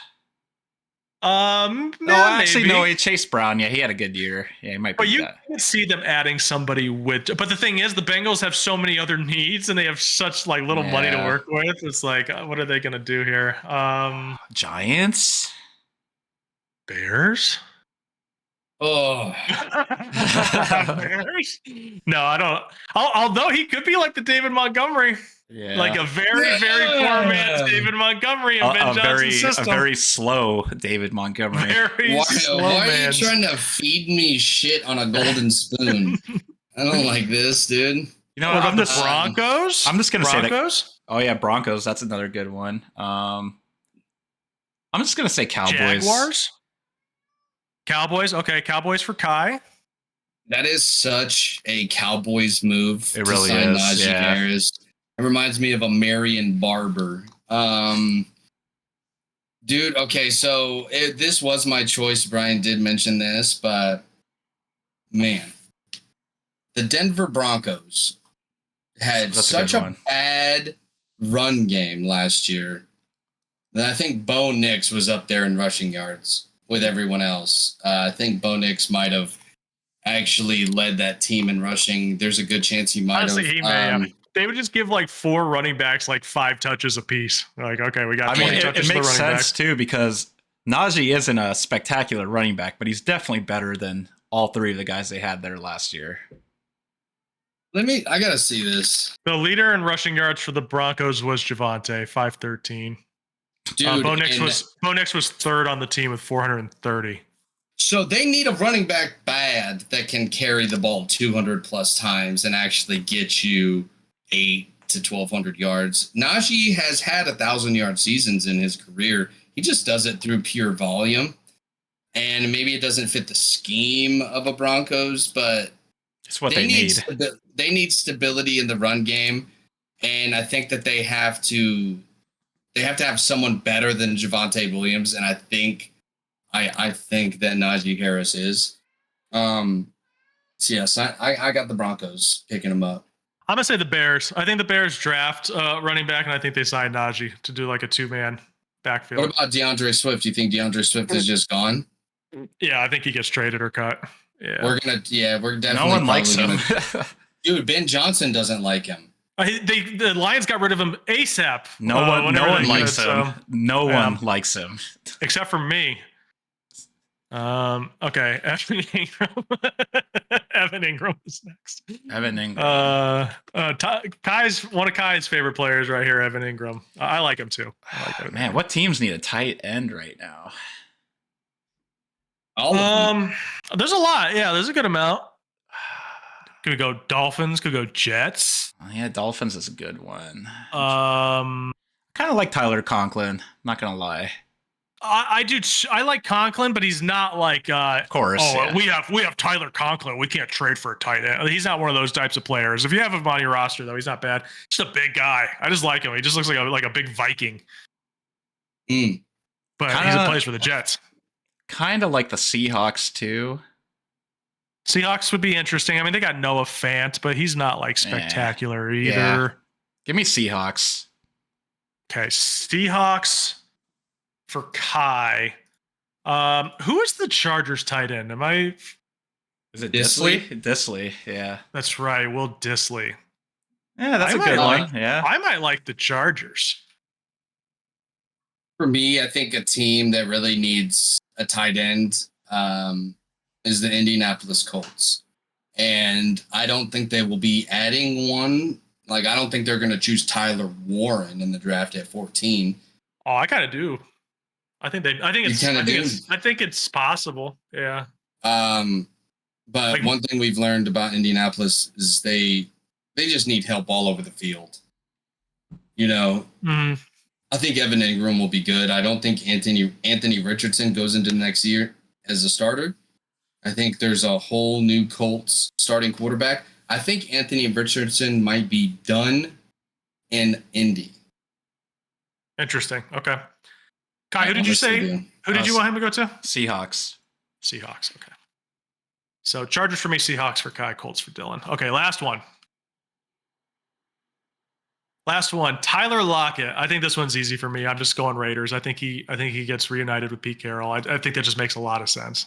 sure. Actually, maybe. no. Chase Brown. Yeah, he had a good year. Yeah, he might. But you that. can see them adding somebody with. But the thing is, the Bengals have so many other needs, and they have such like little money to work with. It's like, what are they going to do here? Giants, Bears. Oh. Bears? No, I don't. Although he could be like the David Montgomery. Yeah. Like a very, very poor man's David Montgomery in Ben Johnson's system. A very slow David Montgomery. Why are you trying to feed me shit on a golden spoon? I don't like this, dude. You know what? I'm just Broncos. I'm just gonna say Broncos. Oh yeah, Broncos. That's another good one. I'm just gonna say Cowboys. Jaguars. Cowboys. Okay, Cowboys for Kai. That is such a Cowboys move. It really is. Najee Harris. It reminds me of a Marion Barber. Dude, okay, so this was my choice. Brian did mention this, but man, the Denver Broncos had such a bad run game last year that I think Bo Nix was up there in rushing yards with everyone else. I think Bo Nix might have actually led that team in rushing. There's a good chance he might have. He may have. They would just give like 4 running backs like 5 touches apiece. Like, okay, we got 20 touches. It makes sense too because Najee isn't a spectacular running back, but he's definitely better than all 3 of the guys they had there last year. I gotta see this. The leader in rushing yards for the Broncos was Davante, 513. Dude, Bo Nix was 3rd on the team with 430. So they need a running back bad that can carry the ball 200 plus times and actually get you 8 to 1,200 yards. Najee has had 1,000-yard seasons in his career. He just does it through pure volume. And maybe it doesn't fit the scheme of a Broncos, but it's what they need. They need stability in the run game. And I think that they have to have someone better than Javonte Williams. And I think that Najee Harris is. So yes, I got the Broncos picking him up. I'm going to say the Bears. I think the Bears draft running back, and I think they signed Najee to do like a 2-man backfield. What about DeAndre Swift? Do you think DeAndre Swift is just gone? Yeah, I think he gets traded or cut. Yeah. We're definitely. No one likes him. Dude, Ben Johnson doesn't like him. The Lions got rid of him ASAP. No one likes him. So, No one likes him. Except for me. Okay. Evan Ingram. Evan Ingram is next. Evan Ingram. Kai's one of Kai's favorite players right here, Evan Ingram. I like him too. Man, what teams need a tight end right now? There's a lot. Yeah, there's a good amount. Could go Dolphins, could go Jets. Oh, yeah, Dolphins is a good one. Kind of like Tyler Conklin, not gonna lie. I do. I like Conklin, but he's not like. Of course. Oh, yeah. we have Tyler Conklin. We can't trade for a tight end. He's not one of those types of players. If you have him on your roster, though, he's not bad. Just a big guy. I just like him. He just looks like a big Viking. But he plays for the Jets. Kind of like the Seahawks too. Seahawks would be interesting. I mean, they got Noah Fant, but he's not like spectacular either. Yeah. Give me Seahawks. Okay, Seahawks for Kai. Who is the Chargers tight end? Is it Disley? Disley, yeah. That's right, Will Disley. Yeah, that's a good one. Yeah. I might like the Chargers. For me, I think a team that really needs a tight end is the Indianapolis Colts. And I don't think they will be adding one. Like, I don't think they're going to choose Tyler Warren in the draft at 14. Oh, I kind of do. I think it's possible. Yeah. But one thing we've learned about Indianapolis is they just need help all over the field. You know, I think Evan Ingram will be good. I don't think Anthony Richardson goes into the next year as a starter. I think there's a whole new Colts starting quarterback. I think Anthony Richardson might be done in Indy. Interesting. Okay. Kai, who did you say? Who did you want him to go to? Seahawks. Seahawks. Okay. So Chargers for me, Seahawks for Kai, Colts for Dylan. Okay, last one. Tyler Lockett. I think this one's easy for me. I'm just going Raiders. I think he gets reunited with Pete Carroll. I think that just makes a lot of sense.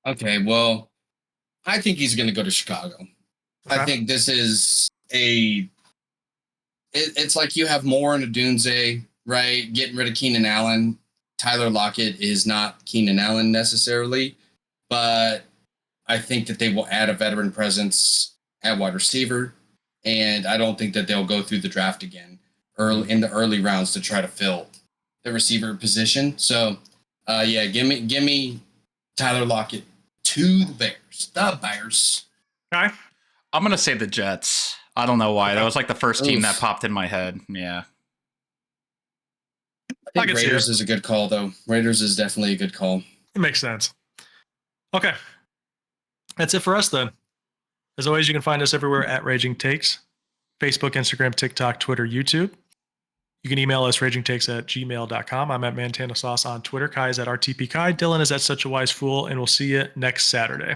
Okay, well, I think he's going to go to Chicago. Okay. I think this is it's like you have Moore and Odunze, right? Getting rid of Keenan Allen. Tyler Lockett is not Keenan Allen necessarily, but I think that they will add a veteran presence at wide receiver, and I don't think that they'll go through the draft again in the early rounds to try to fill the receiver position. So, give me Tyler Lockett to the Bears. The Bears. Okay. I'm gonna say the Jets. I don't know why. That was like the first team that popped in my head. Yeah. I think Raiders is a good call, though. Raiders is definitely a good call. It makes sense. Okay. That's it for us, then. As always, you can find us everywhere at Raging Takes. Facebook, Instagram, TikTok, Twitter, YouTube. You can email us ragingtakes@gmail.com. I'm at Montana Sauce on Twitter. Kai is at RTP Kai. Dylan is at Such a Wise Fool. And we'll see you next Saturday.